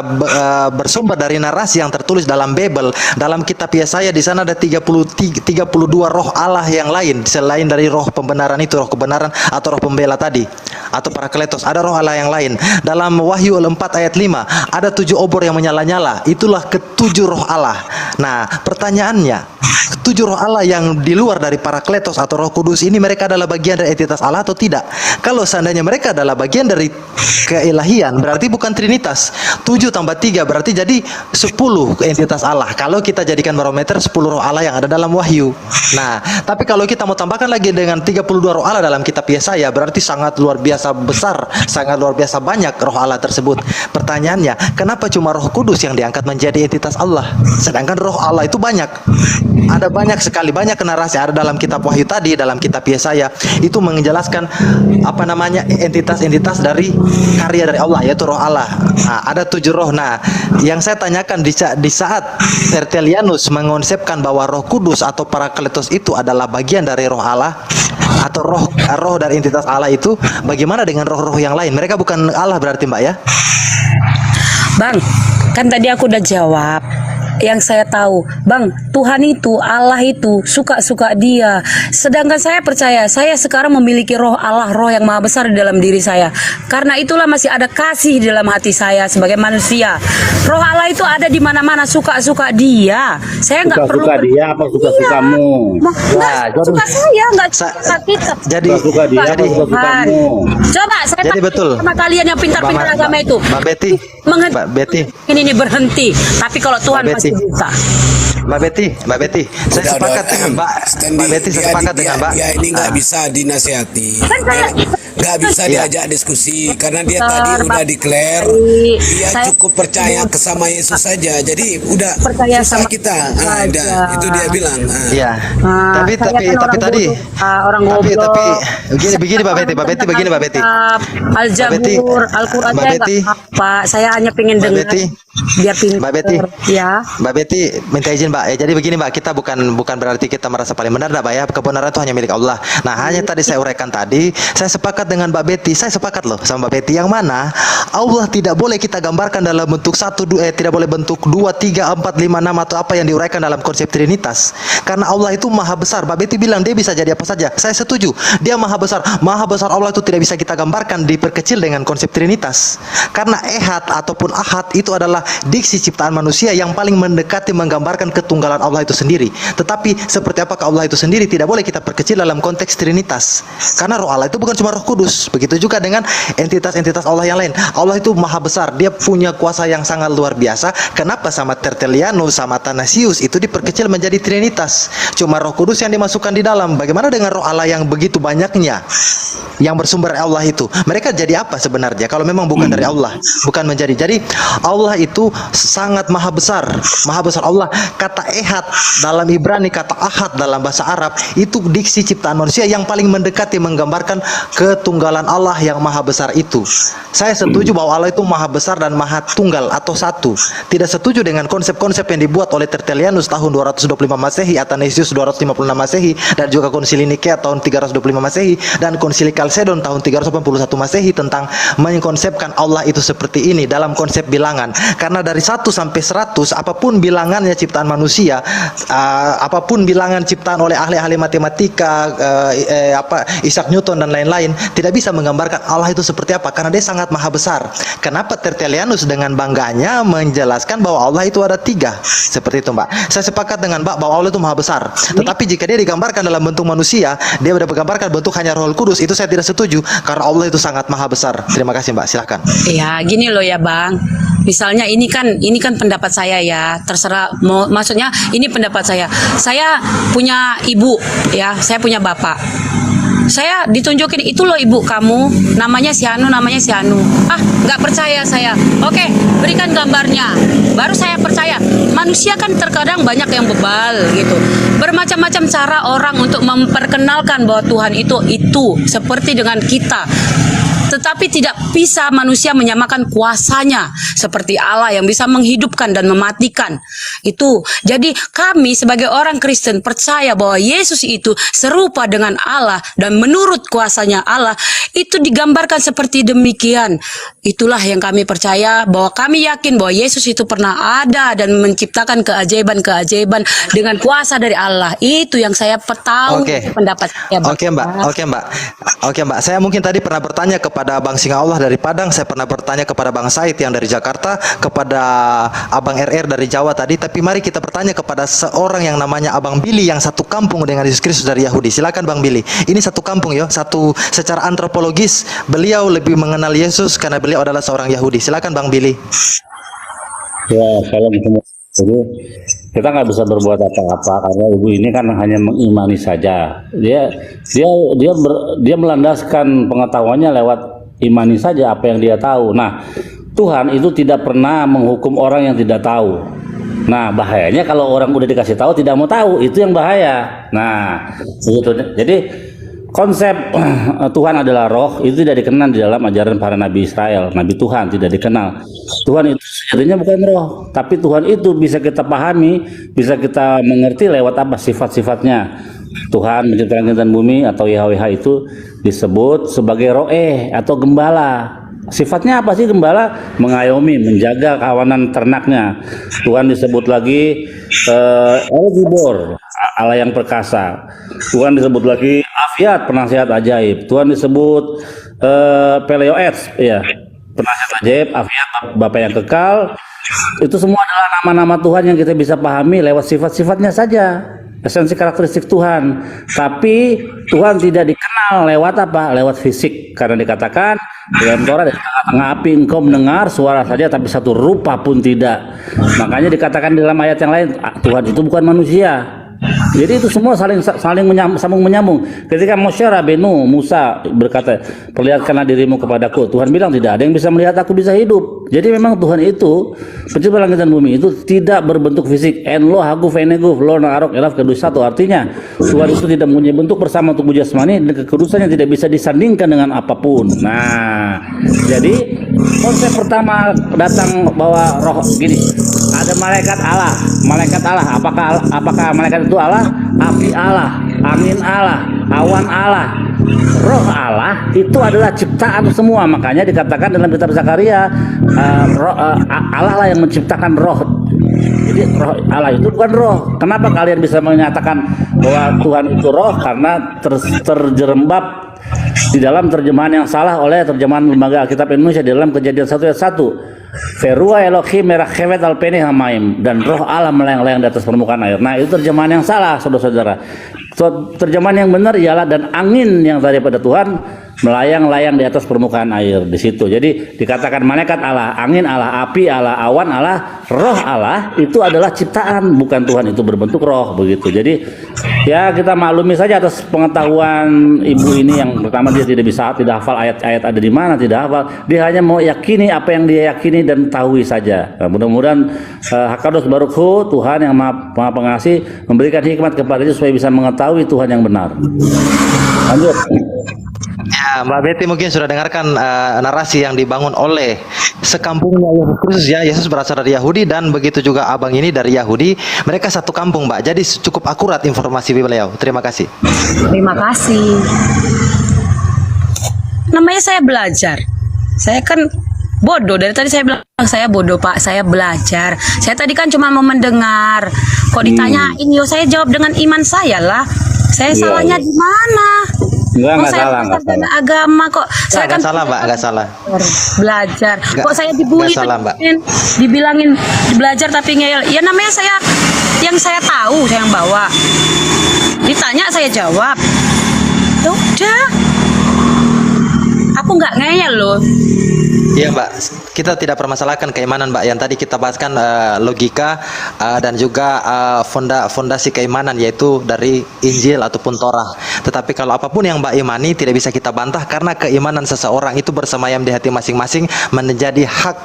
bersumber dari narasi yang tertulis dalam Bible, dalam kitab Yesaya di sana ada 32 roh Allah yang lain selain dari roh pembenaran itu, roh kebenaran atau roh pembela tadi atau Parakletos, ada roh Allah yang lain. Dalam Wahyu 4 ayat 5 ada 7 obor yang menyala-nyala. Itulah ketujuh roh Allah. Nah, pertanyaannya, 7 roh Allah yang di luar dari Parakletos atau Roh Kudus ini mereka adalah bagian dari entitas Allah atau tidak? Kalau seandainya mereka adalah bagian dari keilahian, berarti bukan Trinitas. 7 tambah 3 berarti jadi 10 entitas Allah. Kalau kita jadikan barometer 10 roh Allah yang ada dalam Wahyu. Nah, tapi kalau kita mau tambahkan lagi dengan 32 roh Allah dalam kitab Yesaya, berarti sangat luar biasa besar, sangat luar biasa banyak roh Allah tersebut. Pertanyaannya, kenapa cuma Roh Kudus yang diangkat menjadi entitas Allah? Sedangkan roh Allah itu banyak. Ada banyak sekali, banyak narasi ada dalam kitab Wahyu tadi, dalam kitab Yesaya itu menjelaskan apa namanya entitas-entitas dari karya dari Allah, yaitu roh Allah. Nah, ada 7 roh. Nah, yang saya tanyakan di saat Tertullianus mengonsepkan bahwa Roh Kudus atau Parakletos itu adalah bagian dari roh Allah atau roh dari entitas Allah itu, bagaimana dengan roh-roh yang lain? Mereka bukan Allah berarti Mbak ya? Bang, kan tadi aku udah jawab. Yang saya tahu, Bang, Tuhan itu, Allah itu suka-suka dia. Sedangkan saya percaya, saya sekarang memiliki roh Allah, roh yang maha besar di dalam diri saya. Karena itulah masih ada kasih di dalam hati saya sebagai manusia. Roh Allah itu ada di mana-mana, suka-suka dia. Saya nggak perlu Suka dia apa suka-sukamu? nggak suka saya, nggak suka kita. Jadi Suka dia apa Tuhan. suka-sukamu? Coba saya Jadi tanya betul. sama kalian yang pintar-pintar agama itu. Mbak Betty, Menghenti- Mbak Betty, ini berhenti. Tapi kalau Tuhan Mbak pasti Betty. bisa. Mbak Betty, saya sepakat dengan Mbak Betty, saya sepakat dengan Mbak. Dia ini nggak bisa dinasihati, Kan saya nggak bisa Iya. diajak diskusi karena dia Betul, tadi udah Bang. declare dia Saya- cukup percaya sama Yesus saja. Jadi udah Percaya susah sama kita. Yesus Udah, saja. itu dia bilang. Iya. Nah, Tapi saya kan orang tadi bodoh, orang tapi goblok. begini Mbak Betty, begini Mbak Betty. Betty, Al-Jabur, Al-Quran Mbak saya Betty. nggak apa. Saya hanya pengen Mbak dengar Betty. biar pintar. Mbak Betty. Ya. Mbak Betty minta izin Mbak ya, jadi begini Mbak, kita bukan berarti kita merasa paling benar Mbak ya, kebenaran itu hanya milik Allah. Nah hanya tadi saya uraikan tadi, saya sepakat dengan Mbak Betty, saya sepakat loh sama Mbak Betty, yang mana Allah tidak boleh kita gambarkan dalam bentuk tidak boleh bentuk 2, 3, 4, 5, 6 atau apa yang diuraikan dalam konsep Trinitas, karena Allah itu maha besar. Mbak Betty bilang dia bisa jadi apa saja, saya setuju, dia maha besar Allah itu tidak bisa kita gambarkan diperkecil dengan konsep Trinitas, karena ehad ataupun ahad itu adalah diksi ciptaan manusia yang paling mendekati menggambarkan ketunggalan Allah itu sendiri. Tetapi seperti apakah Allah itu sendiri tidak boleh kita perkecil dalam konteks Trinitas, karena roh Allah itu bukan cuma Roh Kudus. Begitu juga dengan entitas-entitas Allah yang lain. Allah itu maha besar, dia punya kuasa yang sangat luar biasa. Kenapa sama Tertullianus, sama Athanasius itu diperkecil menjadi Trinitas, cuma Roh Kudus yang dimasukkan di dalam? Bagaimana dengan roh Allah yang begitu banyaknya yang bersumber dari Allah itu? Mereka jadi apa sebenarnya kalau memang bukan dari Allah, bukan menjadi? Jadi Allah itu sangat maha besar Allah. Kata ehad dalam Ibrani, kata ahad dalam bahasa Arab itu diksi ciptaan manusia yang paling mendekati menggambarkan ketunggalan Allah yang maha besar itu. Saya setuju bahwa Allah itu maha besar dan maha tunggal atau satu. Tidak setuju dengan konsep-konsep yang dibuat oleh Tertullianus tahun 225 Masehi, Athanasius 256 Masehi, dan juga Konsili Nikea tahun 325 Masehi dan Konsili Kalsedon tahun 381 Masehi tentang mengkonsepkan Allah itu seperti ini dalam konsep bilangan. Karena dari 1 sampai 100 apapun bilangannya ciptaan manusia, apapun bilangan ciptaan oleh ahli-ahli matematika, Isaac Newton dan lain-lain, tidak bisa menggambarkan Allah itu seperti apa, karena dia sangat maha besar. Kenapa Tertullianus dengan bangganya menjelaskan bahwa Allah itu ada 3? Seperti itu Mbak. Saya sepakat dengan Mbak bahwa Allah itu maha besar. Tetapi jika dia digambarkan dalam bentuk manusia, dia sudah menggambarkan bentuk hanya Roh Kudus, itu saya tidak setuju, karena Allah itu sangat maha besar. Terima kasih Mbak, silakan. Ya, gini loh ya Bang. Misalnya ini kan pendapat saya ya. Terserah maksudnya ini pendapat saya. Saya punya ibu ya, saya punya bapak. Saya ditunjukin, itu loh ibu kamu, namanya si Anu, namanya si Anu. Ah, nggak percaya saya. Oke, berikan gambarnya. Baru saya percaya. manusia kan terkadang banyak yang bebal gitu. Bermacam-macam cara orang untuk memperkenalkan bahwa Tuhan itu seperti dengan kita. Tetapi tidak bisa manusia menyamakan kuasanya seperti Allah yang bisa menghidupkan dan mematikan. Itu. Jadi kami sebagai orang Kristen percaya bahwa Yesus itu serupa dengan Allah dan menurut kuasanya Allah itu digambarkan seperti demikian. Itulah yang kami percaya, bahwa kami yakin bahwa Yesus itu pernah ada dan menciptakan keajaiban-keajaiban dengan kuasa dari Allah. Itu yang saya tahu pendapat saya. Oke Mbak, saya mungkin tadi pernah bertanya kepada Bang Singa Allah dari Padang, saya pernah bertanya kepada Bang Said yang dari Jakarta, kepada Abang RR dari Jawa tadi, tapi mari kita bertanya kepada seorang yang namanya Abang Billy yang satu kampung dengan Yesus Kristus dari Yahudi. Silakan Bang Billy. Ini satu kampung ya, secara antropologis beliau lebih mengenal Yesus karena beliau adalah seorang Yahudi. Silakan Bang Billy. Ya, salam semua. Jadi kita nggak bisa berbuat apa-apa karena ibu ini kan hanya mengimani saja. Dia melandaskan pengetahuannya lewat imani saja apa yang dia tahu. Nah, Tuhan itu tidak pernah menghukum orang yang tidak tahu. Nah, bahayanya kalau orang udah dikasih tahu tidak mau tahu, itu yang bahaya. Nah, begitu. Jadi konsep Tuhan adalah roh itu tidak dikenal di dalam ajaran para nabi Israel. Nabi Tuhan tidak dikenal. Tuhan itu sejatinya bukan roh, tapi Tuhan itu bisa kita pahami, bisa kita mengerti lewat apa sifat-sifatnya. Tuhan menciptakan langit dan bumi atau YHWH itu disebut sebagai roeh atau gembala. Sifatnya apa sih gembala? Mengayomi, menjaga kawanan ternaknya. Tuhan disebut lagi El Gibor, Allah yang perkasa. Tuhan disebut lagi Afiat, penasihat ajaib. Tuhan disebut Peleoets, ya, penasihat ajaib. Afiat, Bapa yang kekal. Itu semua adalah nama-nama Tuhan yang kita bisa pahami lewat sifat-sifatnya saja, esensi karakteristik Tuhan. Tapi Tuhan tidak dikenal lewat apa? Lewat fisik, karena dikatakan dalam Torah, di tengah-tengah api engkau mendengar suara saja tapi satu rupa pun tidak. Makanya dikatakan dalam ayat yang lain, Tuhan itu bukan manusia. Jadi itu semua saling sambung menyambung. Ketika Moshe Rabenu Musa berkata, perlihatkanlah dirimu kepadaku, Tuhan bilang tidak ada yang bisa melihat aku bisa hidup. Jadi memang Tuhan itu pencipta langit dan bumi itu tidak berbentuk fisik. En lo hagu fenegu lo narok elaf kedus satu. Artinya Tuhan itu tidak mempunyai bentuk bersama untuk jasmani dan kekudusannya tidak bisa disandingkan dengan apapun. Nah, jadi konsep pertama datang bahwa roh gini, ada malaikat Allah. Malaikat Allah, apakah malaikat itu Allah? Api Allah, angin Allah, awan Allah, roh Allah itu adalah ciptaan semua. Makanya dikatakan dalam kitab Zakaria, Allah lah yang menciptakan roh. Jadi roh Allah itu bukan roh. Kenapa kalian bisa menyatakan bahwa Tuhan itu roh? Karena terjerembab di dalam terjemahan yang salah oleh terjemahan Lembaga Alkitab Indonesia di dalam Kejadian 1 ayat 1. Ferua Elohim merakhevet alpeni hamaim, dan roh Allah melayang-layang di atas permukaan air. Nah, itu terjemahan yang salah, saudara-saudara. Terjemahan yang benar ialah dan angin yang daripada Tuhan melayang-layang di atas permukaan air di situ. Jadi dikatakan malaikat Allah, angin Allah, api Allah, awan Allah, roh Allah itu adalah ciptaan, bukan Tuhan itu berbentuk roh begitu. Jadi ya kita maklumi saja atas pengetahuan ibu ini yang pertama dia tidak hafal ayat-ayat ada di mana, tidak hafal. Dia hanya mau yakini apa yang dia yakini dan tahui saja. Nah, mudah-mudahan Hakadosh Baruch Hu, Tuhan yang Maha Pengasih, memberikan hikmat kepadanya supaya bisa mengetahui Tuhan yang benar. Lanjut. Ya, Mbak Betty mungkin sudah dengarkan narasi yang dibangun oleh sekampungnya Yesus Kristus ya. Yesus berasal dari Yahudi dan begitu juga abang ini dari Yahudi. Mereka satu kampung, Mbak. Jadi cukup akurat informasi beliau. Terima kasih. Terima kasih. Namanya saya belajar. Saya kan bodoh. Dari tadi saya bilang saya bodoh, Pak. Saya belajar. Saya tadi kan cuma mau mendengar. Kok ditanyain, yo saya jawab dengan iman saya lah. Saya salahnya di mana? Enggak salah. Agama kok. Saya kan salah, Mbak, enggak salah. Belajar. Kok saya dibully, dibilangin belajar tapi ngeyel. Ya namanya saya yang saya tahu, saya yang bawa. Ditanya saya jawab. Udah. Aku nggak ngeyel loh. Iya, Mbak, kita tidak permasalahkan keimanan, Mbak. Yang tadi kita bahaskan logika dan juga fondasi keimanan yaitu dari Injil ataupun Torah. Tetapi kalau apapun yang Mbak imani tidak bisa kita bantah, karena keimanan seseorang itu bersemayam di hati masing-masing, menjadi hak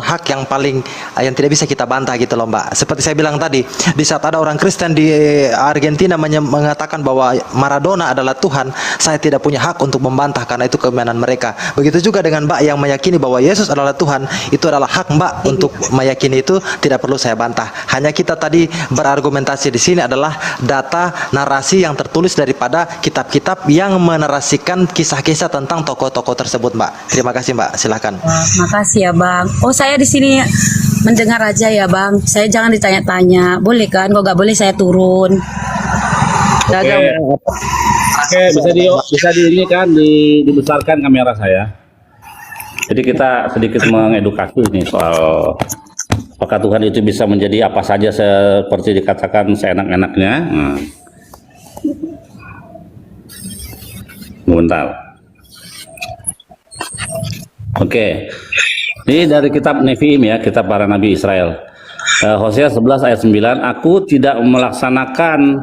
hak yang paling yang tidak bisa kita bantah gitu loh Mbak. Seperti saya bilang tadi, di saat ada orang Kristen di Argentina mengatakan bahwa Maradona adalah Tuhan, saya tidak punya hak untuk membantah karena itu keimanan mereka. Begitu juga dengan Mbak yang meyakini bahwa Yesus adalah Tuhan, itu adalah hak Mbak untuk meyakini itu, tidak perlu saya bantah. Hanya kita tadi berargumentasi di sini adalah data narasi yang tertulis daripada kitab-kitab yang menarasikan kisah-kisah tentang tokoh-tokoh tersebut Mbak. Terima kasih Mbak, silakan. Makasih ya Bang. Oh, saya di sini mendengar aja ya Bang. Saya jangan ditanya-tanya. Boleh kan? Kalau nggak boleh saya turun. Oke, bisa ini kan dibesarkan kamera saya. Jadi kita sedikit mengedukasi nih soal apakah Tuhan itu bisa menjadi apa saja seperti dikatakan seenak-enaknya. Nah. Bentar. Oke. Ini dari kitab Nevi'im ya, kitab para nabi Israel. Hosea 11 ayat 9, aku tidak melaksanakan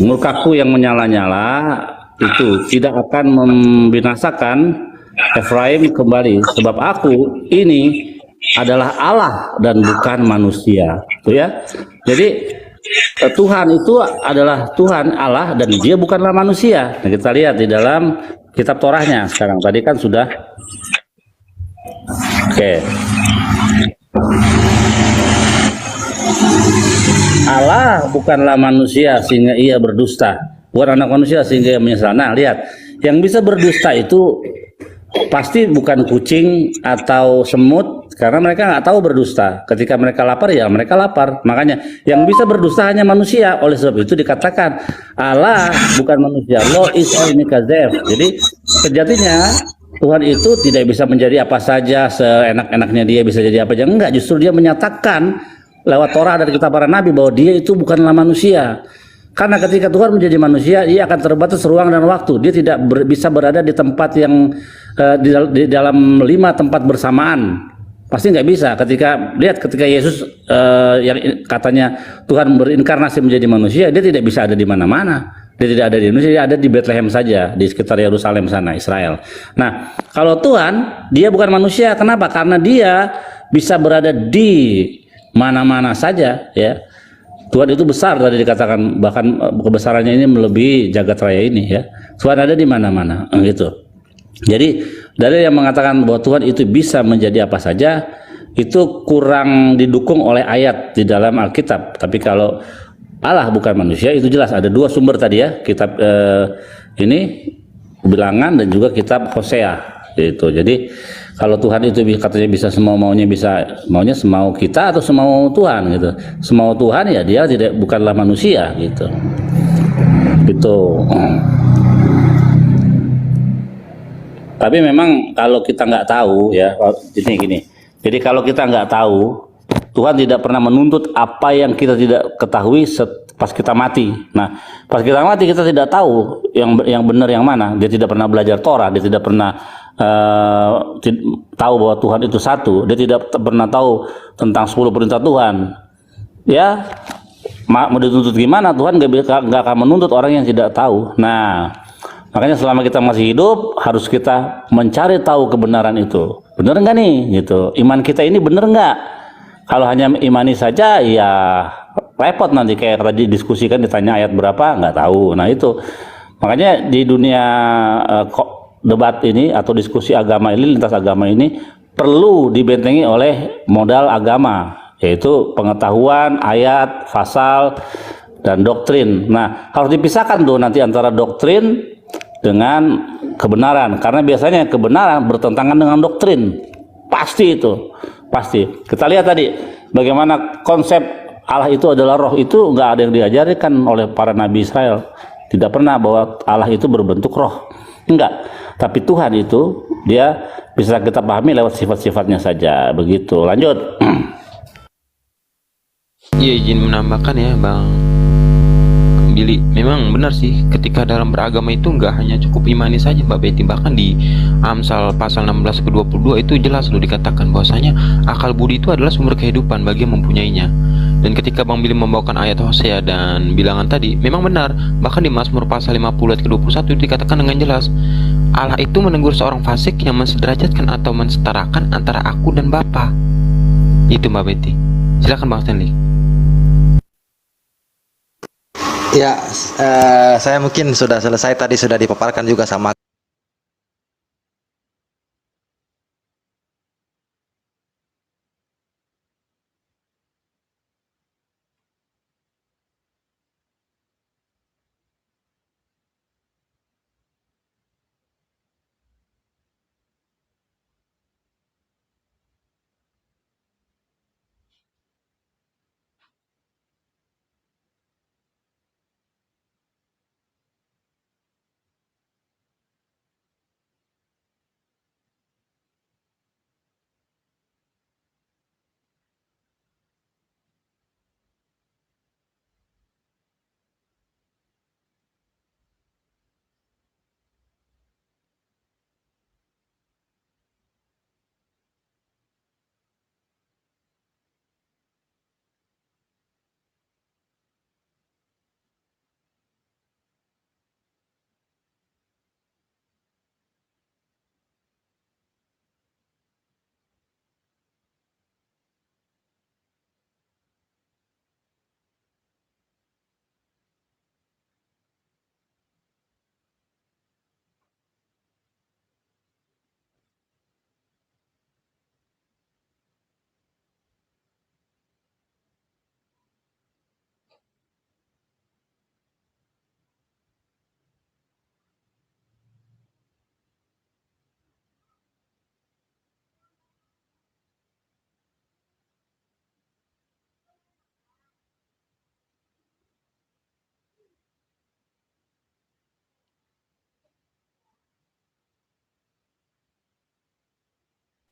murkaku yang menyala-nyala itu tidak akan membinasakan Efraim kembali, sebab aku ini adalah Allah dan bukan manusia. Tuh ya. Jadi Tuhan itu adalah Tuhan Allah dan dia bukanlah manusia. Nah, kita lihat di dalam kitab Torahnya sekarang. Tadi kan sudah. Oke. Allah bukanlah manusia sehingga ia berdusta. Bukan anak manusia sehingga ia menyesal. Nah, lihat. Yang bisa berdusta itu pasti bukan kucing atau semut, karena mereka nggak tahu berdusta. Ketika mereka lapar ya mereka lapar. Makanya yang bisa berdusta hanya manusia. Oleh sebab itu dikatakan Allah bukan manusia. Lo is kazef. Jadi sejatinya Tuhan itu tidak bisa menjadi apa saja seenak-enaknya, dia bisa jadi apa aja. Enggak, justru dia menyatakan lewat Torah dari kitab para nabi bahwa dia itu bukanlah manusia. Karena ketika Tuhan menjadi manusia, dia akan terbatas ruang dan waktu. Dia tidak bisa berada di tempat yang di dalam 5 tempat bersamaan. Pasti nggak bisa. Ketika Yesus yang katanya Tuhan berinkarnasi menjadi manusia, dia tidak bisa ada di mana-mana. Dia tidak ada di Indonesia, dia ada di Bethlehem saja, di sekitar Yerusalem sana, Israel. Nah, kalau Tuhan, dia bukan manusia. Kenapa? Karena dia bisa berada di mana-mana saja, ya. Tuhan itu besar, tadi dikatakan, bahkan kebesarannya ini melebihi jagat raya ini, ya. Tuhan ada di mana-mana, gitu. Jadi dari yang mengatakan bahwa Tuhan itu bisa menjadi apa saja, itu kurang didukung oleh ayat di dalam Alkitab. Tapi kalau Allah bukan manusia, itu jelas. Ada 2 sumber tadi ya, kitab ini Bilangan dan juga kitab Hosea, gitu. Jadi kalau Tuhan itu katanya bisa semau-maunya, maunya semau kita atau semau Tuhan, gitu. Semau Tuhan ya dia bukanlah manusia, gitu. Gitu. Tapi memang kalau kita nggak tahu ya, gini. Jadi kalau kita nggak tahu, Tuhan tidak pernah menuntut apa yang kita tidak ketahui pas kita mati. Nah, pas kita mati kita tidak tahu yang benar yang mana. Dia tidak pernah belajar Torah, dia tidak pernah tahu bahwa Tuhan itu satu. Dia tidak pernah tahu tentang 10 perintah Tuhan. Ya, mau dituntut gimana? Tuhan nggak akan menuntut orang yang tidak tahu. Nah, makanya selama kita masih hidup harus kita mencari tahu kebenaran itu. Benar nggak nih? Gitu. Iman kita ini benar nggak? Kalau hanya imani saja, ya repot nanti kayak tadi diskusikan ditanya ayat berapa nggak tahu. Nah itu makanya di dunia debat ini atau diskusi agama ini, lintas agama ini perlu dibentengi oleh modal agama, yaitu pengetahuan ayat, pasal, dan doktrin. Nah harus dipisahkan tuh nanti antara doktrin dengan kebenaran, karena biasanya kebenaran bertentangan dengan doktrin, pasti itu, pasti. Kita lihat tadi bagaimana konsep Allah itu adalah roh, itu nggak ada yang diajarkan oleh para nabi Israel. Tidak pernah bahwa Allah itu berbentuk roh, enggak. Tapi Tuhan itu dia bisa kita pahami lewat sifat-sifatnya saja, begitu. Lanjut. Iya, izin menambahkan ya Bang Billy, memang benar sih ketika dalam beragama itu nggak hanya cukup imani saja Mbak Betty. Bahkan di Amsal pasal 16 ke 22 itu jelas loh dikatakan bahwasanya akal budi itu adalah sumber kehidupan bagi yang mempunyainya. Dan ketika Bang Billy membawakan ayat Hosea dan bilangan tadi, memang benar. Bahkan di Mazmur pasal 50 ayat ke-21 dikatakan dengan jelas, Allah itu menegur seorang fasik yang mensederajatkan atau mensetarakan antara aku dan Bapa. Itu Mbak Betty. Silakan Bang Stanley. Ya, saya mungkin sudah selesai tadi, sudah dipaparkan juga sama.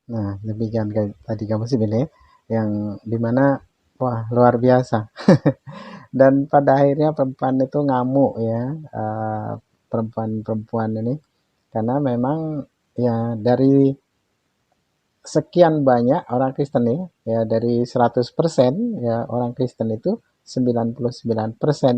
Nah, demikian tadi kamu sih Bene, yang dimana wah luar biasa. Dan pada akhirnya perempuan itu ngamuk ya, perempuan-perempuan ini, karena memang ya dari sekian banyak orang Kristen ya dari 100% ya orang Kristen itu 99%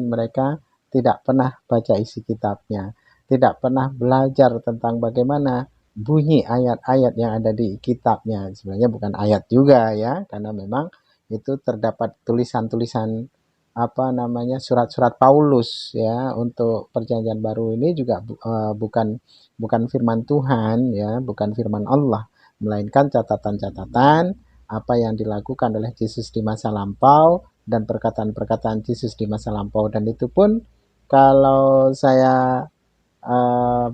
mereka tidak pernah baca isi kitabnya, tidak pernah belajar tentang bagaimana bunyi ayat-ayat yang ada di kitabnya. Sebenarnya bukan ayat juga ya, karena memang itu terdapat tulisan-tulisan apa namanya surat-surat Paulus ya untuk perjanjian baru ini juga bukan firman Tuhan ya, bukan firman Allah, melainkan catatan-catatan apa yang dilakukan oleh Yesus di masa lampau dan perkataan-perkataan Yesus di masa lampau. Dan itu pun kalau saya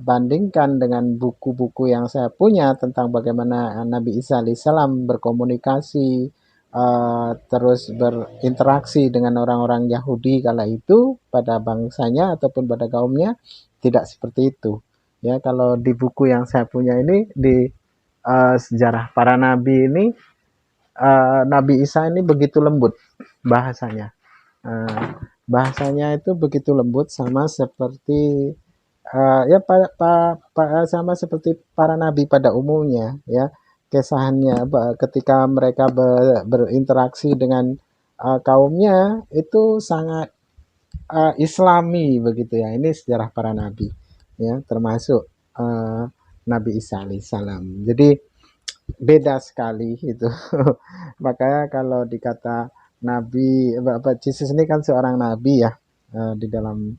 bandingkan dengan buku-buku yang saya punya tentang bagaimana Nabi Isa alaihissalam berkomunikasi terus berinteraksi dengan orang-orang Yahudi kala itu pada bangsanya ataupun pada kaumnya, tidak seperti itu ya. Kalau di buku yang saya punya ini, di sejarah para nabi ini, Nabi Isa ini begitu lembut bahasanya. Bahasanya itu begitu lembut, sama seperti ya sama seperti para nabi pada umumnya ya. Kesahannya ketika mereka berinteraksi dengan kaumnya itu sangat Islami begitu ya. Ini sejarah para nabi ya, termasuk Nabi Isa alaihissalam. Jadi beda sekali itu. Makanya kalau dikata Nabi Yesus ini kan seorang nabi ya, di dalam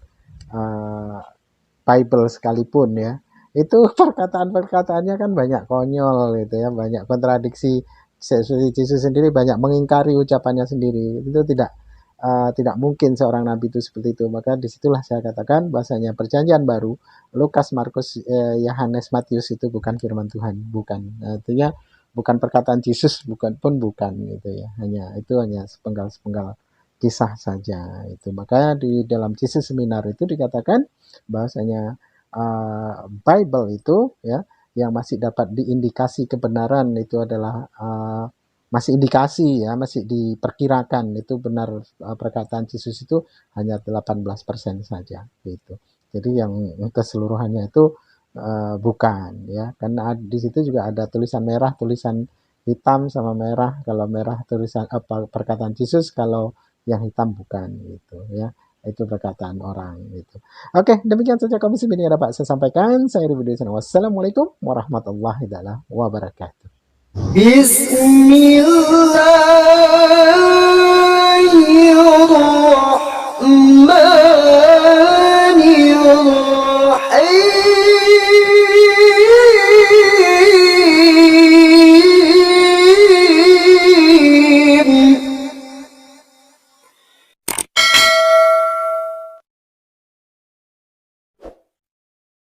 Bible sekalipun ya, itu perkataan-perkataannya kan banyak konyol gitu ya, banyak kontradiksi. Yesus sendiri banyak mengingkari ucapannya sendiri. Itu tidak mungkin seorang nabi itu seperti itu. Maka disitulah saya katakan bahasanya perjanjian baru, Lukas, Markus, Yohanes, Matius itu bukan firman Tuhan, bukan. Artinya bukan perkataan Yesus, bukan gitu ya. Hanya sepenggal-sepenggal kisah saja itu. Makanya di dalam Jesus Seminar itu dikatakan bahasanya Bible itu ya, yang masih dapat diindikasi kebenaran itu adalah masih indikasi ya, masih diperkirakan itu benar, perkataan Yesus itu hanya 18% saja gitu. Jadi yang keseluruhannya itu bukan ya, karena di situ juga ada tulisan merah, tulisan hitam sama merah. Kalau merah tulisan perkataan Yesus, kalau yang hitam bukan gitu ya. Itu perkataan orang gitu. Oke, demikian saja Komisi ini yang dapat saya sampaikan. Saya Rudi Sana. Wassalamualaikum warahmatullahi wabarakatuh. Bismillahirrahmanirrahim.